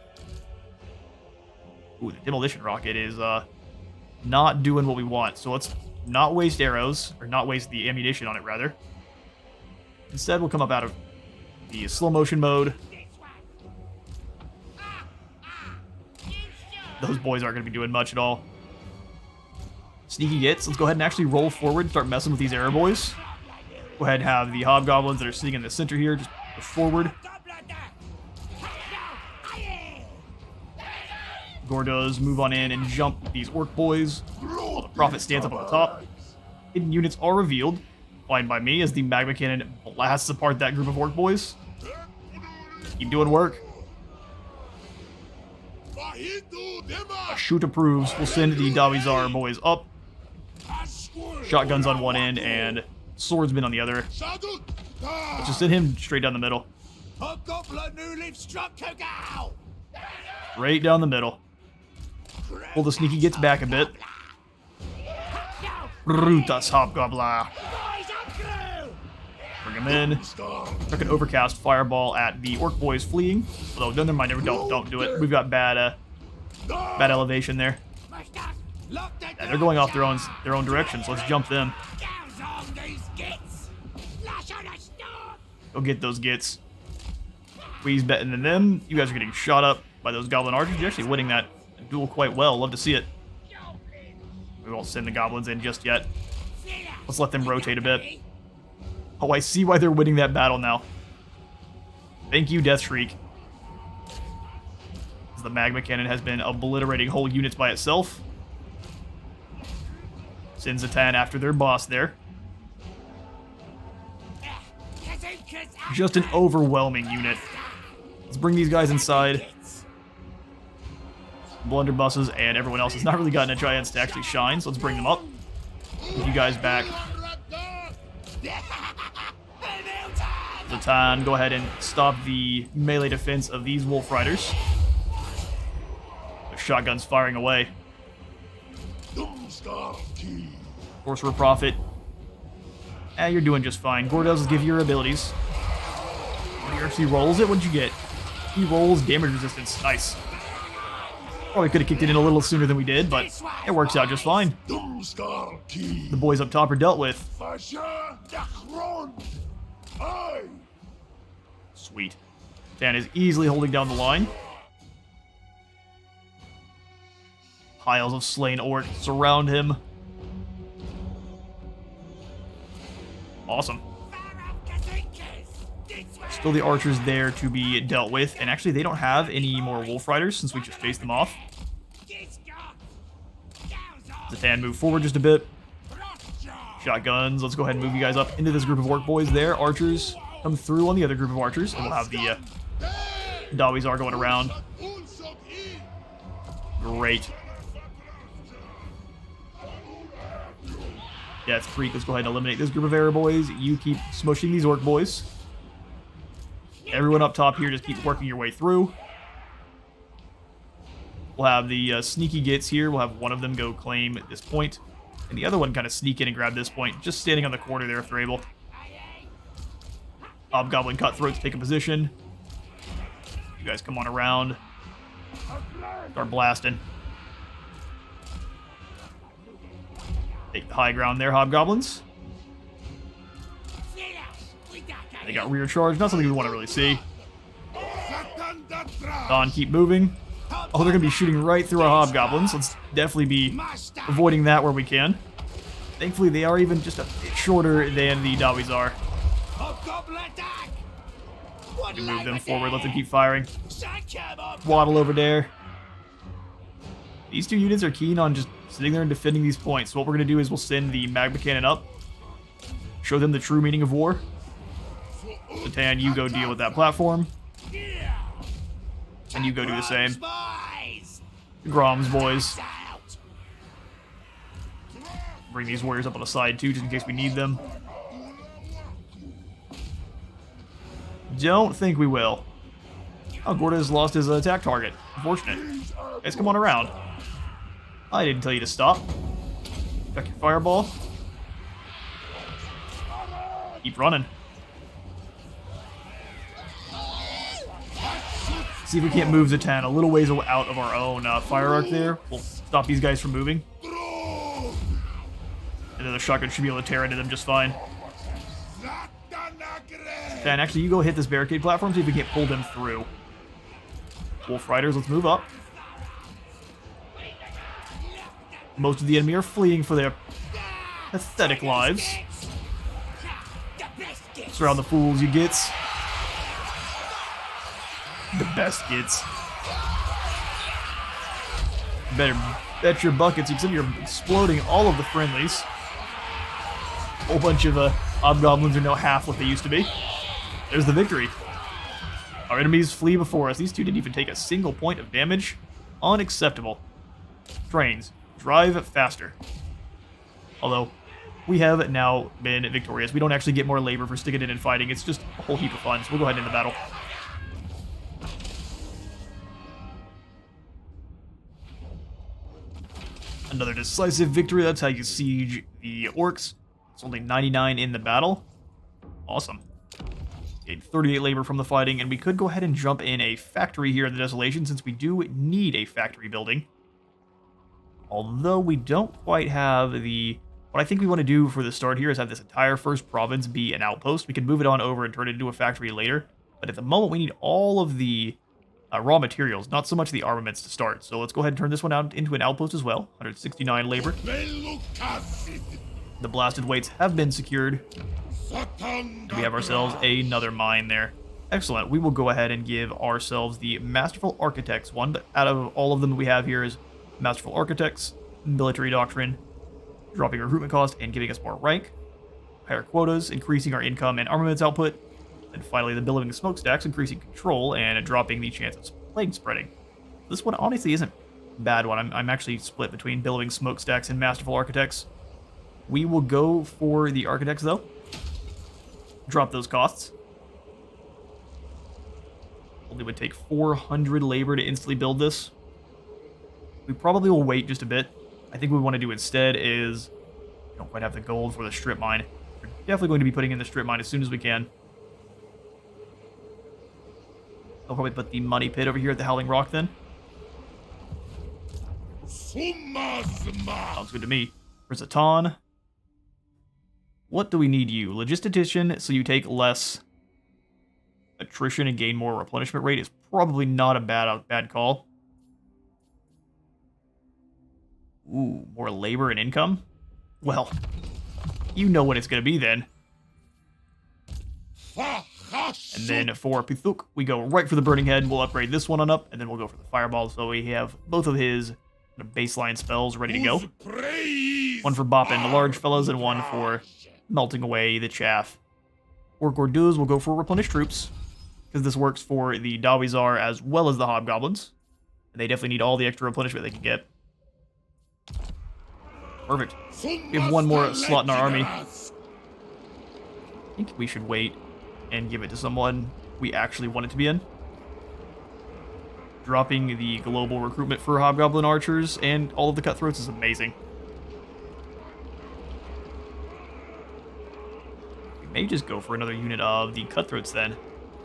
Ooh, the demolition rocket is not doing what we want. So let's not waste arrows, or not waste the ammunition on it rather. Instead, we'll come up out of the slow motion mode. Those boys aren't going to be doing much at all. Sneaky gets. Let's go ahead and actually roll forward and start messing with these arrow boys. Go ahead and have the hobgoblins that are sitting in the center here just push forward. Gordos move on in and jump these orc boys while the prophet stands up on the top. Hidden units are revealed. Fine by me as the magma cannon blasts apart that group of orc boys. Keep doing work. Shoot approves. We'll send the Zharr boys up. Shotguns on one end and swordsman on the other. Let's just send him straight down the middle. Right down the middle. Pull the sneaky gets back a bit. Brutus Hobgoblin. Bring him in. Chuck an overcast fireball at the orc boys fleeing. Although, never mind, don't do it. We've got bad elevation there. Yeah, they're going off their own direction, so let's jump them. Go get those gits. We's betting than them. You guys are getting shot up by those goblin archers. You're actually winning that duel quite well. Love to see it. We won't send the goblins in just yet. Let's let them rotate a bit. Oh, I see why they're winning that battle now. Thank you, Death Shriek. The magma cannon has been obliterating whole units by itself. Send Zhatan after their boss there. Just an overwhelming unit. Let's bring these guys inside. Blunderbusses and everyone else has not really gotten a chance to actually shine, so let's bring them up. Get you guys back. Zhatan, go ahead and stop the melee defense of these wolf riders. The shotguns firing away. Sorcerer Prophet. You're doing just fine. Gordos will give you your abilities. He rolls it. What'd you get? He rolls damage resistance. Nice. Probably could have kicked it in a little sooner than we did, but it works out just fine. The boys up top are dealt with. Sweet. Dan is easily holding down the line. Piles of slain orcs surround him. Awesome. Still the archers there to be dealt with, and actually they don't have any more wolf riders since we just chased them off. Zhatan, move forward just a bit. Shotguns, let's go ahead and move you guys up into this group of orc boys there. Archers, come through on the other group of archers, and we'll have the Zharr going around. Great. Yeah, it's Freak. Let's go ahead and eliminate this group of arrow boys. You keep smushing these orc boys. Everyone up top here, just keep working your way through. We'll have the sneaky gits here. We'll have one of them go claim at this point, and the other one kind of sneak in and grab this point, just standing on the corner there if they're able. Hobgoblin cutthroats take a position. You guys come on around. Start blasting. Take the high ground there, Hobgoblins. They got rear charge, not something we want to really see. Don, keep moving. Oh, they're going to be shooting right through our Hobgoblins. Let's definitely be avoiding that where we can. Thankfully, they are even just a bit shorter than the Zharr. You move them forward, let them keep firing. Waddle over there. These two units are keen on just sitting there and defending these points. So what we're going to do is we'll send the magma cannon up. Show them the true meaning of war. Zhatan, you go deal with that platform. And you go do the same. Groms, boys. Bring these warriors up on the side, too, just in case we need them. Don't think we will. Oh, Gorda's lost his attack target. Unfortunate. Guys, come on around. I didn't tell you to stop. Check your fireball. Keep running. See if we can't move Zhatan a little ways out of our own fire arc there. We'll stop these guys from moving. And then the shotgun should be able to tear into them just fine. Dan, actually, you go hit this barricade platform, see if we can't pull them through. Wolf Riders, let's move up. Most of the enemy are fleeing for their pathetic lives. Surround the fools, you gits. The best gits. Better bet your buckets, except you're exploding all of the friendlies. A whole bunch of hobgoblins are now half what they used to be. There's the victory. Our enemies flee before us. These two didn't even take a single point of damage. Unacceptable. Trains, drive faster. Although, we have now been victorious. We don't actually get more labor for sticking in and fighting. It's just a whole heap of fun, so we'll go ahead and end the battle. Another decisive victory. That's how you siege the orcs. It's only 99 in the battle. Awesome. Gained 38 labor from the fighting, and we could go ahead and jump in a factory here in the Desolation, since we do need a factory building. Although we don't quite have the... What I think we want to do for the start here is have this entire first province be an outpost. We can move it on over and turn it into a factory later. But at the moment, we need all of the raw materials, not so much the armaments to start. So let's go ahead and turn this one out into an outpost as well. 169 labor. The blasted weights have been secured. And we have ourselves another mine there. Excellent. We will go ahead and give ourselves the Masterful Architects one. But out of all of them that we have here is Masterful Architects, Military Doctrine, dropping recruitment cost and giving us more rank, higher quotas, increasing our income and armaments output, and finally the billowing smokestacks, increasing control and dropping the chance of plague spreading. This one honestly isn't a bad one. I'm actually split between billowing smokestacks and Masterful Architects. We will go for the Architects though. Drop those costs. Only would take 400 labor to instantly build this. We probably will wait just a bit. I think what we want to do instead is... We don't quite have the gold for the strip mine. We're definitely going to be putting in the strip mine as soon as we can. I'll probably put the money pit over here at the Howling Rock then. Sounds good to me. For Zhatan. What do we need you? Logistician, so you take less attrition and gain more replenishment rate is probably not a bad call. Ooh, more labor and income? Well, you know what it's going to be then. And then for Pithuk, we go right for the Burning Head. We'll upgrade this one on up, and then we'll go for the Fireball, so we have both of his baseline spells ready to go. One for bopping the large fellas, and one for melting away the chaff. For Gorduz, we'll go for Replenish Troops, because this works for the Dawizar as well as the Hobgoblins. And they definitely need all the extra replenishment they can get. Perfect. We have one more slot in our army. I think we should wait and give it to someone we actually want it to be in. Dropping the global recruitment for Hobgoblin Archers and all of the Cutthroats is amazing. We may just go for another unit of the Cutthroats then.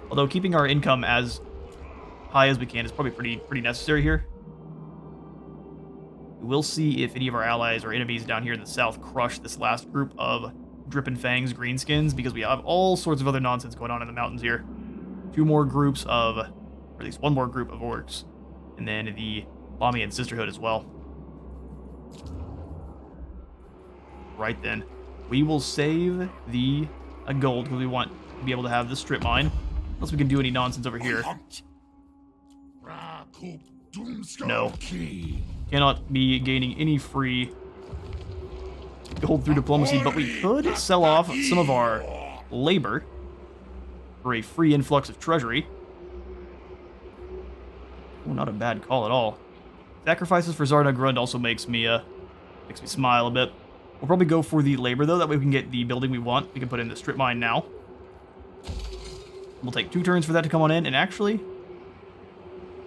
Although keeping our income as high as we can is probably pretty necessary here. We'll see if any of our allies or enemies down here in the south crush this last group of Drippin' Fangs Greenskins, because we have all sorts of other nonsense going on in the mountains here. Two more groups of, or at least one more group of orcs, and then the Lamian Sisterhood as well. Right then, we will save the gold because we want to be able to have the strip mine, unless we can do any nonsense over here. No. Cannot be gaining any free gold through diplomacy, but we could sell off some of our labor for a free influx of treasury. Oh, not a bad call at all. Sacrifices for Zharr-Naggrund also makes me smile a bit. We'll probably go for the labor, though. That way we can get the building we want. We can put in the strip mine now. We'll take 2 turns for that to come on in, and actually,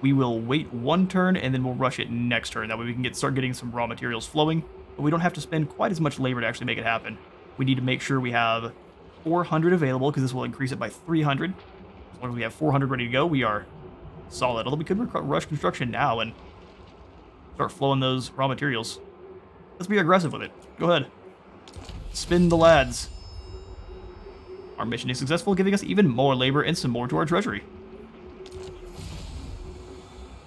we will wait 1 turn, and then we'll rush it next turn. That way we can start getting some raw materials flowing, but we don't have to spend quite as much labor to actually make it happen. We need to make sure we have 400 available, because this will increase it by 300. As long as we have 400 ready to go, we are solid. Although we could rush construction now and start flowing those raw materials. Let's be aggressive with it. Go ahead. Spin the lads. Our mission is successful, giving us even more labor and some more to our treasury.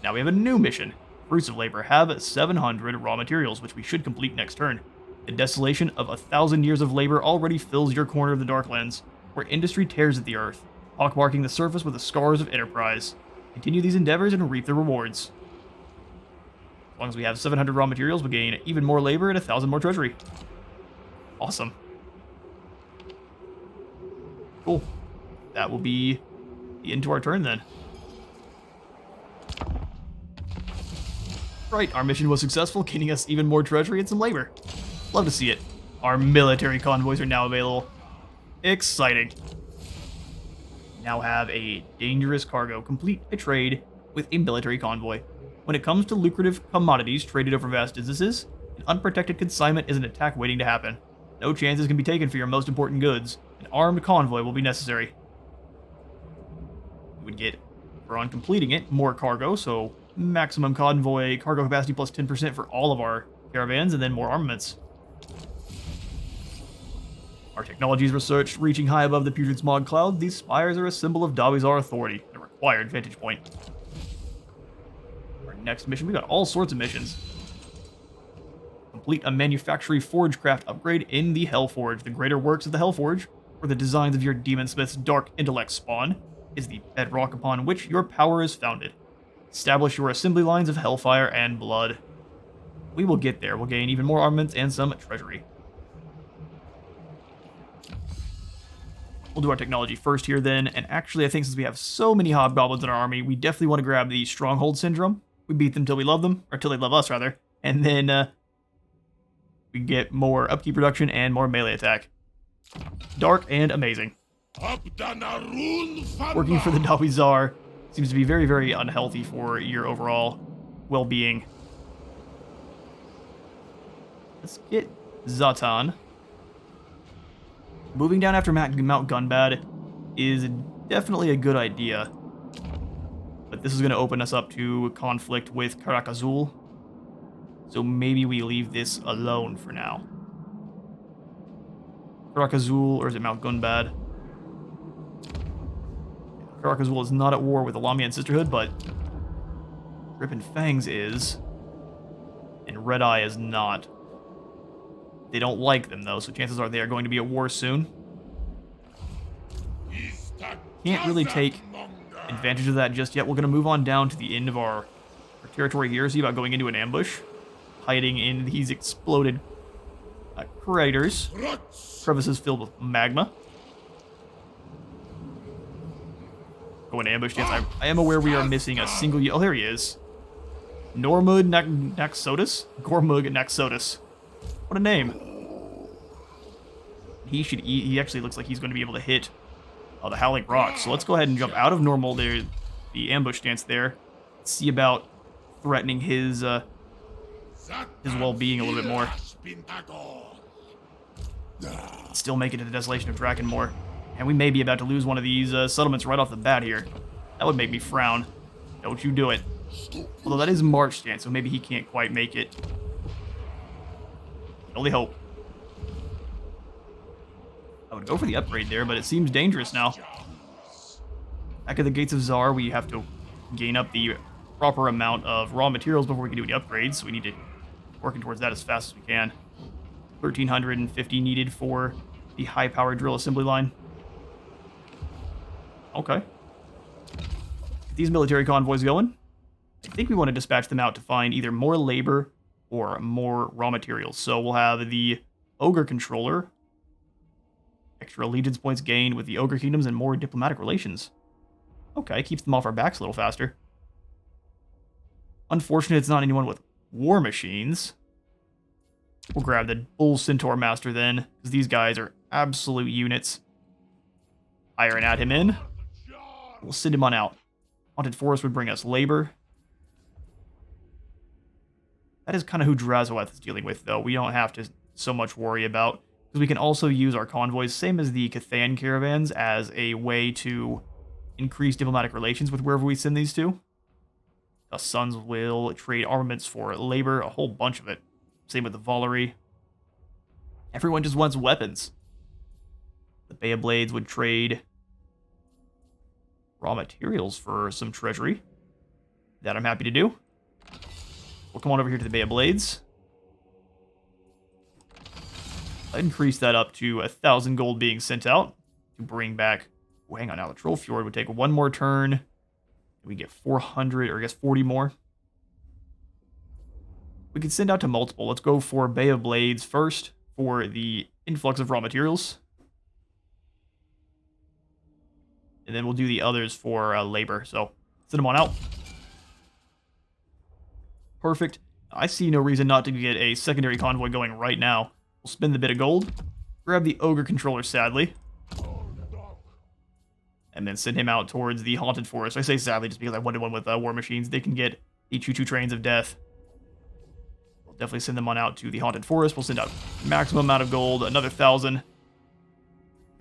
Now we have a new mission. Fruits of Labor have 700 raw materials, which we should complete next turn. The desolation of 1,000 years of labor already fills your corner of the Darklands, where industry tears at the earth, pockmarking the surface with the scars of enterprise. Continue these endeavors and reap the rewards. As long as we have 700 raw materials, we gain even more labor and 1,000 more treasury. Awesome. Cool. That will be the end to our turn then. Right, our mission was successful, gaining us even more treasury and some labor. Love to see it. Our military convoys are now available. Exciting. Now have a dangerous cargo. Complete a trade with a military convoy. When it comes to lucrative commodities traded over vast distances, an unprotected consignment is an attack waiting to happen. No chances can be taken for your most important goods. An armed convoy will be necessary. We would get, for on completing it, more cargo, so maximum convoy cargo capacity plus 10% for all of our caravans, and then more armaments. Our technology is researched, reaching high above the putrid smog cloud. These spires are a symbol of Zharr authority, a required vantage point. Our next mission, we got all sorts of missions. Complete a manufactory forgecraft upgrade in the Hellforge. The greater works of the Hellforge, or the designs of your demon smith's dark intellect spawn, is the bedrock upon which your power is founded. Establish your assembly lines of hellfire and blood. We will get there. We'll gain even more armaments and some treasury. We'll do our technology first here then, and actually I think since we have so many hobgoblins in our army, we definitely want to grab the Stronghold Syndrome. We beat them till we love them, or till they love us rather, and then we get more upkeep reduction and more melee attack. Dark and amazing. Working for the Zharr seems to be very, very unhealthy for your overall well-being. Let's get Zhatan. Moving down after Mount Gunbad is definitely a good idea. But this is going to open us up to conflict with Karak-Azul. So maybe we leave this alone for now. Karak-Azul, or is it Mount Gunbad? Karak-Azul is not at war with the Lamian Sisterhood, but Rip and Fangs is. And Red Eye is not. They don't like them, though, so chances are they are going to be at war soon. Can't really take advantage of that just yet. We're going to move on down to the end of our territory here, see about going into an ambush. Hiding in these exploded craters. Crevices filled with magma. Go into ambush dance. I am aware we are missing a single... Oh, there he is. Normud Naxodus? Gormug Naxodus. What a name. He should eat. He actually looks like he's going to be able to hit the Howling Rock. So let's go ahead and jump out of normal there, the ambush stance there. See about threatening his well-being a little bit more. Still make it to the Desolation of Drakkenmore. And we may be about to lose one of these settlements right off the bat here. That would make me frown. Don't you do it. Although that is March stance, so maybe he can't quite make it. Only hope. I would go for the upgrade there, but it seems dangerous now. Back at the Gates of Zharr, we have to gain up the proper amount of raw materials before we can do any upgrades, so we need to working towards that as fast as we can. 1,350 needed for the high-powered drill assembly line. Okay. Get these military convoys going. I think we want to dispatch them out to find either more labor or more raw materials. So we'll have the Ogre Controller. Extra allegiance points gained with the Ogre Kingdoms and more diplomatic relations. Okay, keeps them off our backs a little faster. Unfortunate it's not anyone with war machines. We'll grab the Bull Centaur Master then, because these guys are absolute units. Iron at him in. We'll send him on out. Haunted Forest would bring us labor. That is kind of who Drazaweth is dealing with, though. We don't have to so much worry about, because we can also use our convoys, same as the Cathan caravans, as a way to increase diplomatic relations with wherever we send these to. The Sons will trade armaments for labor, a whole bunch of it. Same with the Valerie. Everyone just wants weapons. The Bay of Blades would trade raw materials for some treasury. That I'm happy to do. We'll come on over here to the Bay of Blades. I'll increase that up to 1,000 gold being sent out to bring back... Oh, hang on now. The Troll Fjord would take one more turn. We get 400, or I guess 40 more. We could send out to multiple. Let's go for Bay of Blades first for the influx of raw materials. And then we'll do the others for labor. So, send them on out. Perfect. I see no reason not to get a secondary convoy going right now. We'll spend the bit of gold. Grab the Ogre Controller, sadly. And then send him out towards the Haunted Forest. I say sadly just because I wanted one with war machines. They can get the choo-choo trains of death. We'll definitely send them on out to the Haunted Forest. We'll send out maximum amount of gold, another 1,000.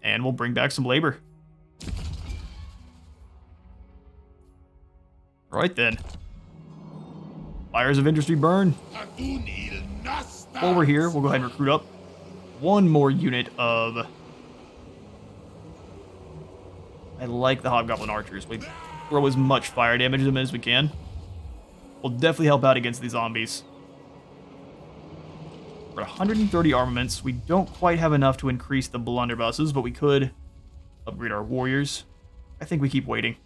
And we'll bring back some labor. Right then. Fires of Industry burn. While we're here, we'll go ahead and recruit up one more unit of... I like the Hobgoblin Archers. We throw as much fire damage at them as we can. We'll definitely help out against these zombies. We're at 130 armaments. We don't quite have enough to increase the blunderbusses, but we could upgrade our warriors. I think we keep waiting.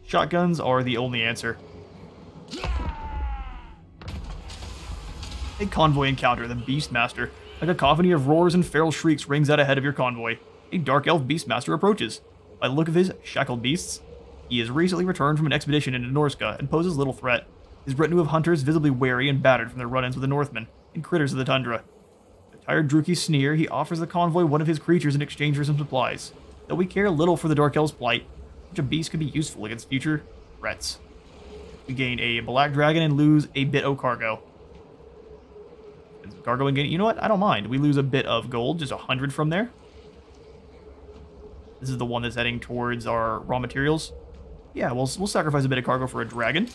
Shotguns are the only answer. A convoy encounter, the Beastmaster. A cacophony of roars and feral shrieks rings out ahead of your convoy. A Dark Elf Beastmaster approaches. By the look of his shackled beasts, he has recently returned from an expedition into Norska and poses little threat. His retinue of hunters visibly weary and battered from their run-ins with the Northmen and critters of the tundra. With a tired Druki sneer, he offers the convoy one of his creatures in exchange for some supplies. Though we care little for the Dark Elf's plight, such a beast could be useful against future threats. We gain a Black Dragon and lose a bit of cargo. Cargo and gain, you know what? I don't mind. We lose a bit of gold, just 100 from there. This is the one that's heading towards our raw materials. Yeah, we'll sacrifice a bit of cargo for a dragon.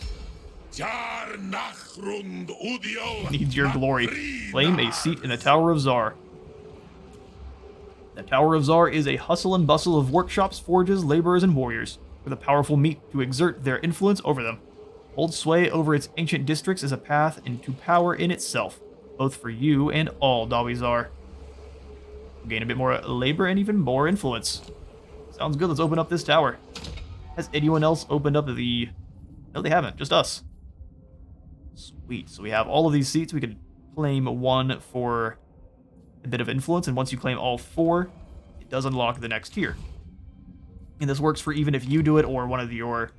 Zharr-Naggrund Needs your glory. Claim a seat in the Tower of Zharr. The Tower of Zharr is a hustle and bustle of workshops, forges, laborers, and warriors, with a powerful meat to exert their influence over them. Hold sway over its ancient districts is a path into power in itself, both for you and all Dawi Zharr. Gain a bit more labor and even more influence. Sounds good, let's open up this tower. Has anyone else opened up the... No, they haven't, just us. Sweet, so we have all of these seats. We could claim one for a bit of influence, and once you claim all 4, it does unlock the next tier. And this works for even if you do it or one of your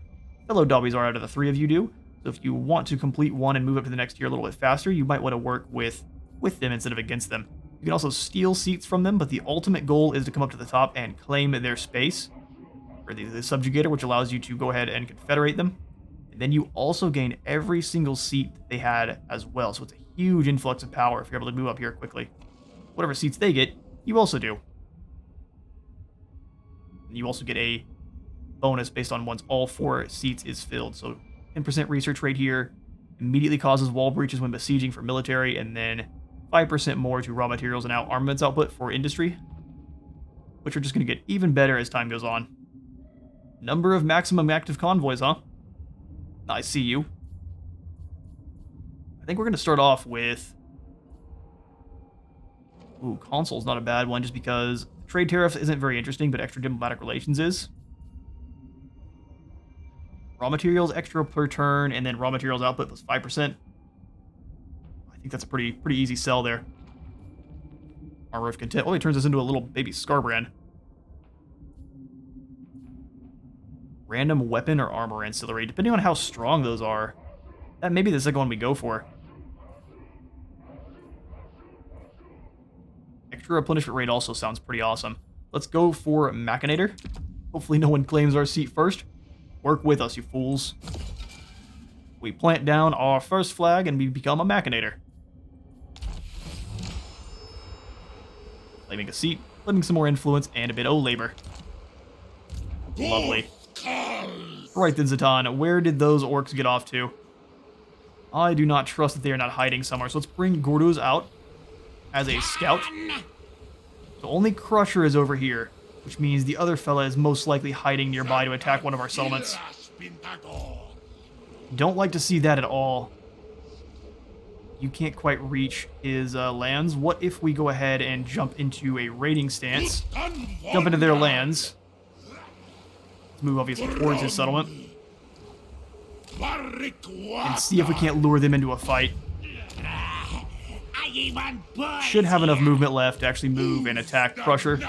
fellow Dawi Zharr out of the 3 of you do. So if you want to complete one and move up to the next tier a little bit faster, you might want to work with them instead of against them. You can also steal seats from them, but the ultimate goal is to come up to the top and claim their space, or the subjugator, which allows you to go ahead and confederate them. And then you also gain every single seat that they had as well, so it's a huge influx of power if you're able to move up here quickly. Whatever seats they get, you also do. And you also get a bonus based on once all 4 seats is filled, so 10% research rate here, immediately causes wall breaches when besieging for military, and then 5% more to raw materials and now armaments output for industry, which are just going to get even better as time goes on. Number of maximum active convoys, huh? I see you. I think we're going to start off with... Ooh, consul's not a bad one, just because trade tariff isn't very interesting, but extra diplomatic relations is. Raw materials extra per turn, and then raw materials output plus 5%. I think that's a pretty easy sell there. Armor of Content only turns us into a little baby Scarbrand. Random weapon or armor ancillary, depending on how strong those are. That may be the second one we go for. Extra replenishment rate also sounds pretty awesome. Let's go for Machinator. Hopefully no one claims our seat first. Work with us, you fools. We plant down our first flag and we become a Machinator. Claiming a seat, letting some more influence, and a bit of labor. Lovely. Right then, Zhatan, where did those orcs get off to? I do not trust that they are not hiding somewhere, so let's bring Gordo's out as a scout. So only Crusher is over here, which means the other fella is most likely hiding nearby to attack one of our settlements. Don't like to see that at all. You can't quite reach his lands. What if we go ahead and jump into a raiding stance? Jump into their lands. Let's move obviously towards his settlement. And see if we can't lure them into a fight. Should have enough movement left to actually move and attack Crusher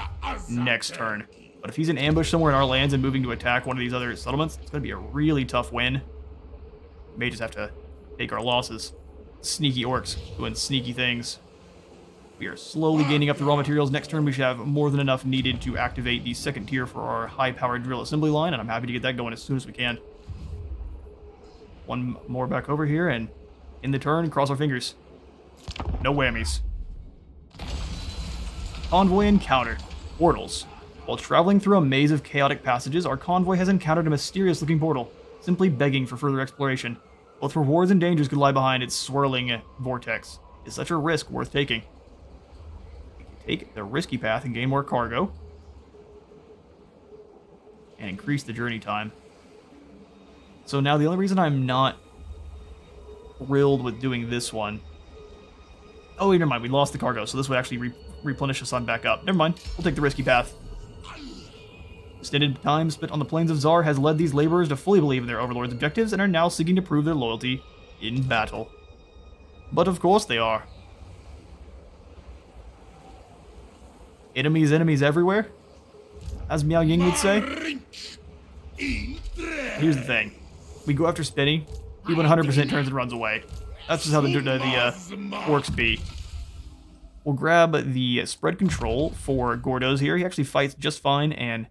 next turn. But if he's in ambush somewhere in our lands and moving to attack one of these other settlements, it's going to be a really tough win. May just have to take our losses. Sneaky orcs doing sneaky things. We are slowly gaining up the raw materials. Next turn we should have more than enough needed to activate the second tier for our high-powered drill assembly line, and I'm happy to get that going as soon as we can. One more back over here, and in the turn, cross our fingers. No whammies. Convoy encounter. Portals. While traveling through a maze of chaotic passages, our convoy has encountered a mysterious-looking portal, simply begging for further exploration. Both rewards and dangers could lie behind its swirling vortex. Is such a risk worth taking? We can take the risky path and gain more cargo. And increase the journey time. So now the only reason I'm not thrilled with doing this one... Oh, wait, never mind. We lost the cargo, so this would actually replenish us on back up. Never mind. We'll take the risky path. Extended time spent on the plains of Zharr has led these laborers to fully believe in their overlord's objectives and are now seeking to prove their loyalty in battle. But of course they are. Enemies everywhere? As Miao Ying would say. Here's the thing. We go after Spinny, he 100% turns and runs away. That's just how the orcs be. We'll grab the spread control for Gordo's here. He actually fights just fine, and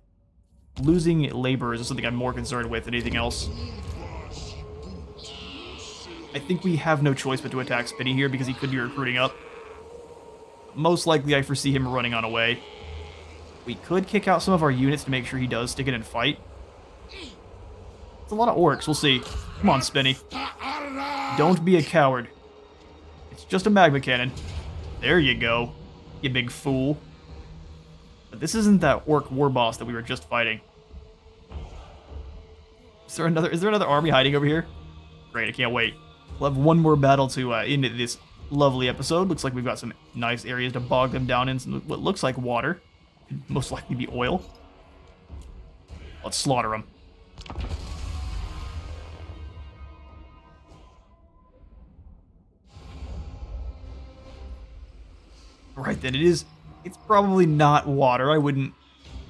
losing laborers is something I'm more concerned with than anything else. I think we have no choice but to attack Spinny here because he could be recruiting up. Most likely I foresee him running on away. We could kick out some of our units to make sure he does stick it and fight. It's a lot of orcs, we'll see. Come on, Spinny. Don't be a coward. It's just a magma cannon. There you go, you big fool. But this isn't that orc war boss that we were just fighting. Is there another army hiding over here? Great, I can't wait. We'll have one more battle to end this lovely episode. Looks like we've got some nice areas to bog them down in. Some, what looks like water. Could most likely be oil. Let's slaughter them. Right then, it's probably not water. I wouldn't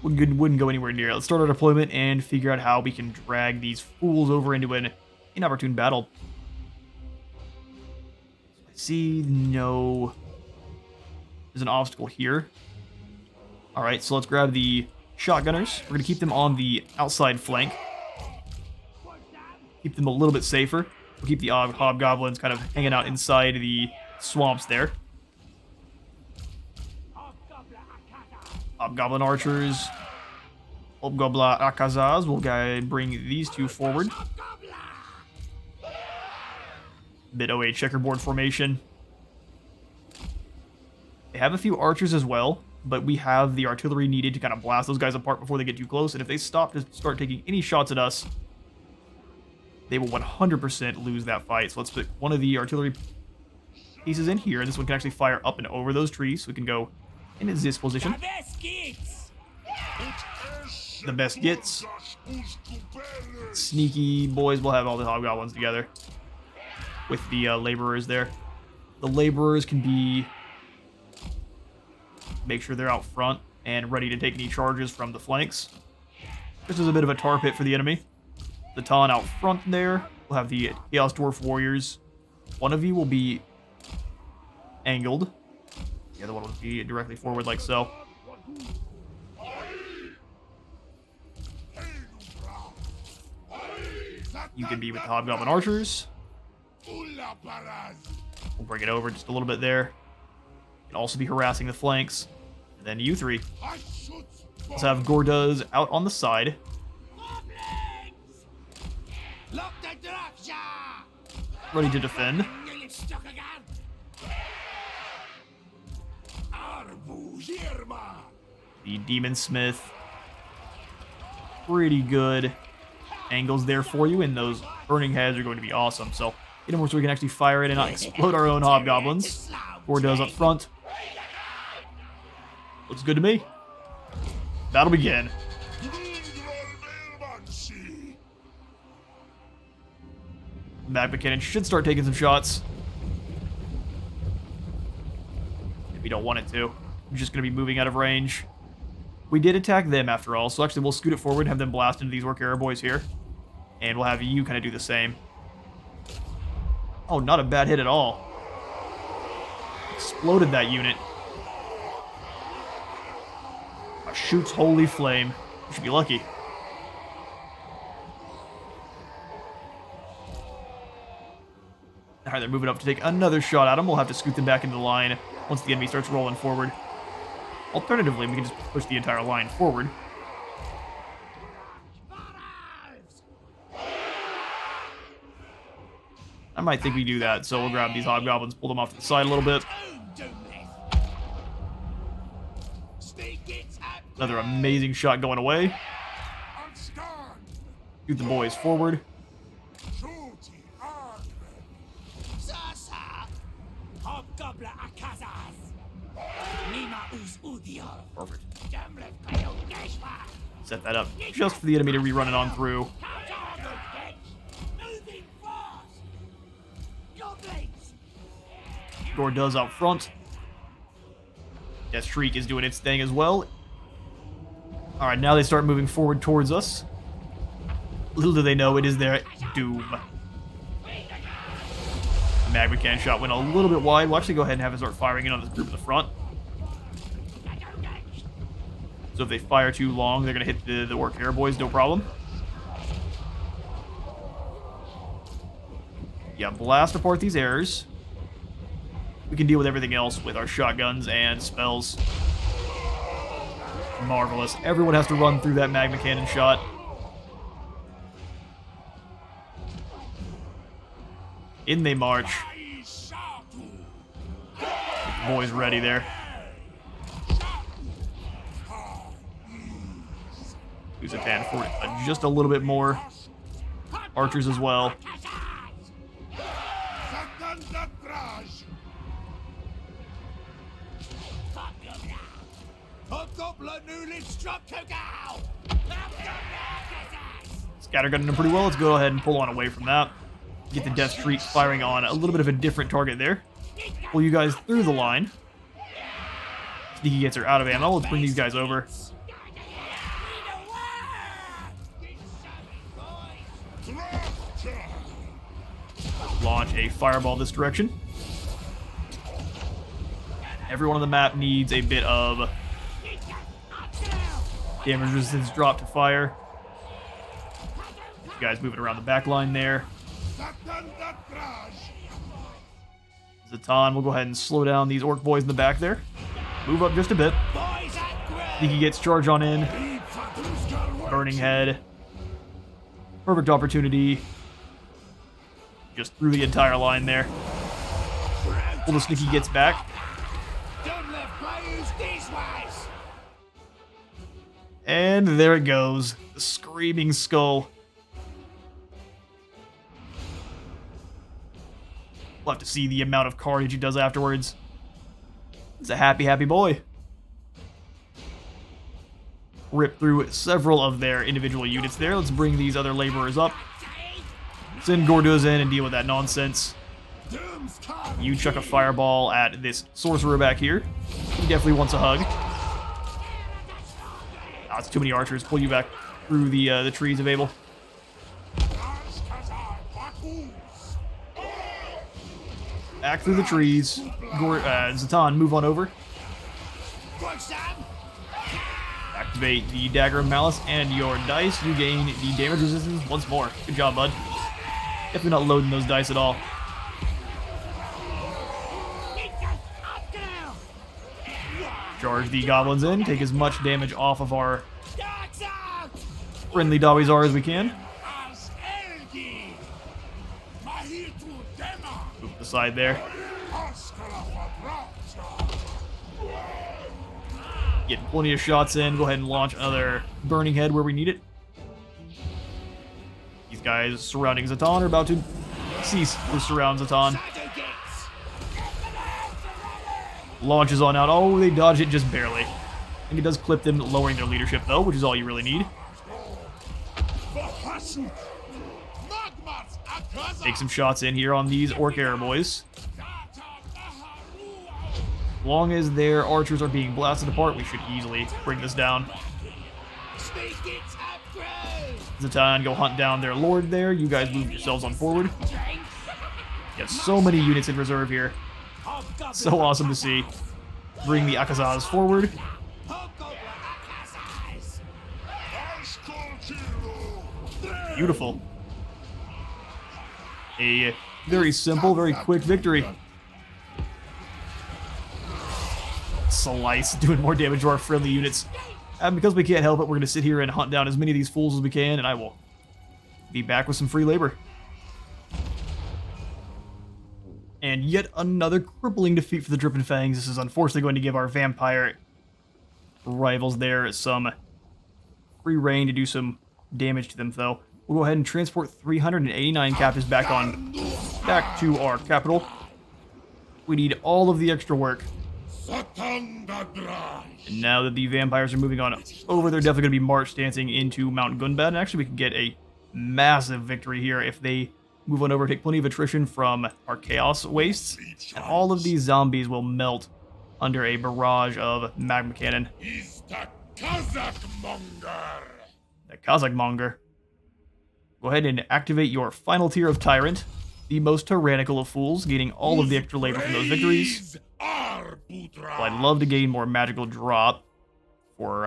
go anywhere near it. Let's start our deployment and figure out how we can drag these fools over into an inopportune battle. I see no... There's an obstacle here. Alright, so let's grab the shotgunners. We're going to keep them on the outside flank. Keep them a little bit safer. We'll keep the hobgoblins kind of hanging out inside the swamps there. Hobgoblin archers, Hobgoblin akazas. We'll bring these two forward. Bit of a checkerboard formation. They have a few archers as well, but we have the artillery needed to kind of blast those guys apart before they get too close. And if they stop to start taking any shots at us, they will 100% lose that fight. So let's put one of the artillery pieces in here, and this one can actually fire up and over those trees, so we can go in this position. The best gets. Sneaky boys will have all the hobgoblins together with the laborers there. The laborers can be... Make sure they're out front and ready to take any charges from the flanks. This is a bit of a tar pit for the enemy. The Zhatan out front there. We'll We'll have the Chaos Dwarf Warriors. One of you will be angled. The other one will be directly forward like so. You can be with the Hobgoblin Archers. We'll bring it over just a little bit there. You can also be harassing the flanks. And then you three. Let's have Gorduz out on the side. Ready to defend. The Demon Smith. Pretty good angles there for you, and those burning heads are going to be awesome. So get them where so we can actually fire it and not explode our own hobgoblins. Gorduz up front. Looks good to me. That'll begin. Magma Cannon should start taking some shots. If we don't want it to. I'm just going to be moving out of range. We did attack them after all, so actually we'll scoot it forward and have them blast into these Orc Arrow boys here. And we'll have you kind of do the same. Oh, not a bad hit at all. Exploded that unit. HASHUT'S Holy Flame. You should be lucky. Alright, they're moving up to take another shot at them. We'll have to scoot them back into the line once the enemy starts rolling forward. Alternatively, we can just push the entire line forward. I might think we do that, so we'll grab these hobgoblins, pull them off to the side a little bit. Another amazing shot going away. Shoot the boys forward. Perfect. Set that up just for the enemy to rerun it on through. Gorduz out front. Death Shriek is doing its thing as well. Alright, now they start moving forward towards us. Little do they know it is their doom. Magma Cannon shot went a little bit wide. We'll actually go ahead and have it start firing in on this group in the front. So if they fire too long, they're going to hit the Orc Arrow boys, no problem. Yeah, blast apart these arrows. We can deal with everything else with our shotguns and spells. Marvelous. Everyone has to run through that Magma Cannon shot. In they march. Get the boys ready there. Zhatan for just a little bit more. Archers as well. Scattergunning them pretty well. Let's go ahead and pull on away from that. Get the Death Shriek firing on a little bit of a different target there. Pull you guys through the line. Sneaky gets her out of ammo. Let's bring these guys over. Launch a fireball this direction. Everyone on the map needs a bit of damage resistance drop to fire. You guys moving around the back line there. Zhatan will go ahead and slow down these Orc boys in the back there. Move up just a bit. Sneaky gets charge on in. Burning head. Perfect opportunity. Just through the entire line there. Pull the Sneaky gets back. And there it goes. The Screaming Skull. We'll have to see the amount of carnage he does afterwards. He's a happy, happy boy. Rip through several of their individual units there. Let's bring these other laborers up. Send Gorduz in and deal with that nonsense. You chuck a fireball at this sorcerer back here. He definitely wants a hug. Oh, it's too many archers. Pull you back through the trees of Abel. Back through the trees. Zhatan, move on over. Activate the Dagger of Malice and your dice. You gain the damage resistance once more. Good job, bud. Definitely not loading those dice at all. Charge the goblins in. Take as much damage off of our friendly Dawizar as we can. Move to the side there. Getting plenty of shots in. Go ahead and launch another Burning Head where we need it. These guys surrounding Zhatan are about to cease to surround Zhatan. Launches on out. Oh, they dodged it just barely. I think it does clip them, lowering their leadership though, which is all you really need. Take some shots in here on these Orc Era boys. As long as their archers are being blasted apart, we should easily bring this down. Zhatan, go hunt down their lord there. You guys move yourselves on forward. Got so many units in reserve here. So awesome to see. Bring the Akazaz forward. Beautiful. A very simple, very quick victory. Slice, doing more damage to our friendly units. And because we can't help it, we're going to sit here and hunt down as many of these fools as we can, and I will be back with some free labor. And yet another crippling defeat for the Dripping Fangs. This is unfortunately going to give our vampire rivals there some free reign to do some damage to them, though. We'll go ahead and transport 389 captives back to our capital. We need all of the extra work. And now that the vampires are moving on over, they're definitely going to be march dancing into Mount Gunbad. And actually, we can get a massive victory here if they move on over, take plenty of attrition from our Chaos Wastes, and all of these zombies will melt under a barrage of magma cannon. The Kazakh Monger. The Kazakh Monger. Go ahead and activate your final tier of Tyrant, the most tyrannical of fools, gaining all of the extra labor from those victories. Well, I'd love to gain more magical drop for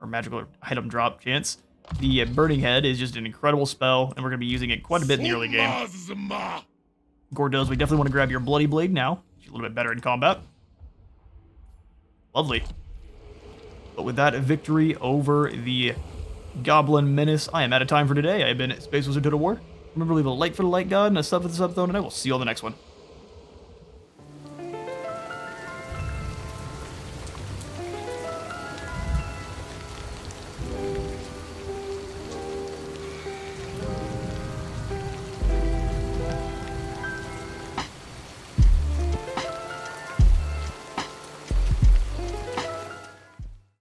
or magical item drop chance. The Burning Head is just an incredible spell, and we're going to be using it quite a bit in the early game. Gordos, we definitely want to grab your Bloody Blade now. She's a little bit better in combat. Lovely. But with that victory over the Goblin Menace, I am out of time for today. I have been Space Wizard Total War. Remember to leave a like for the like god and a sub for the sub thrown, and I will see you on the next one.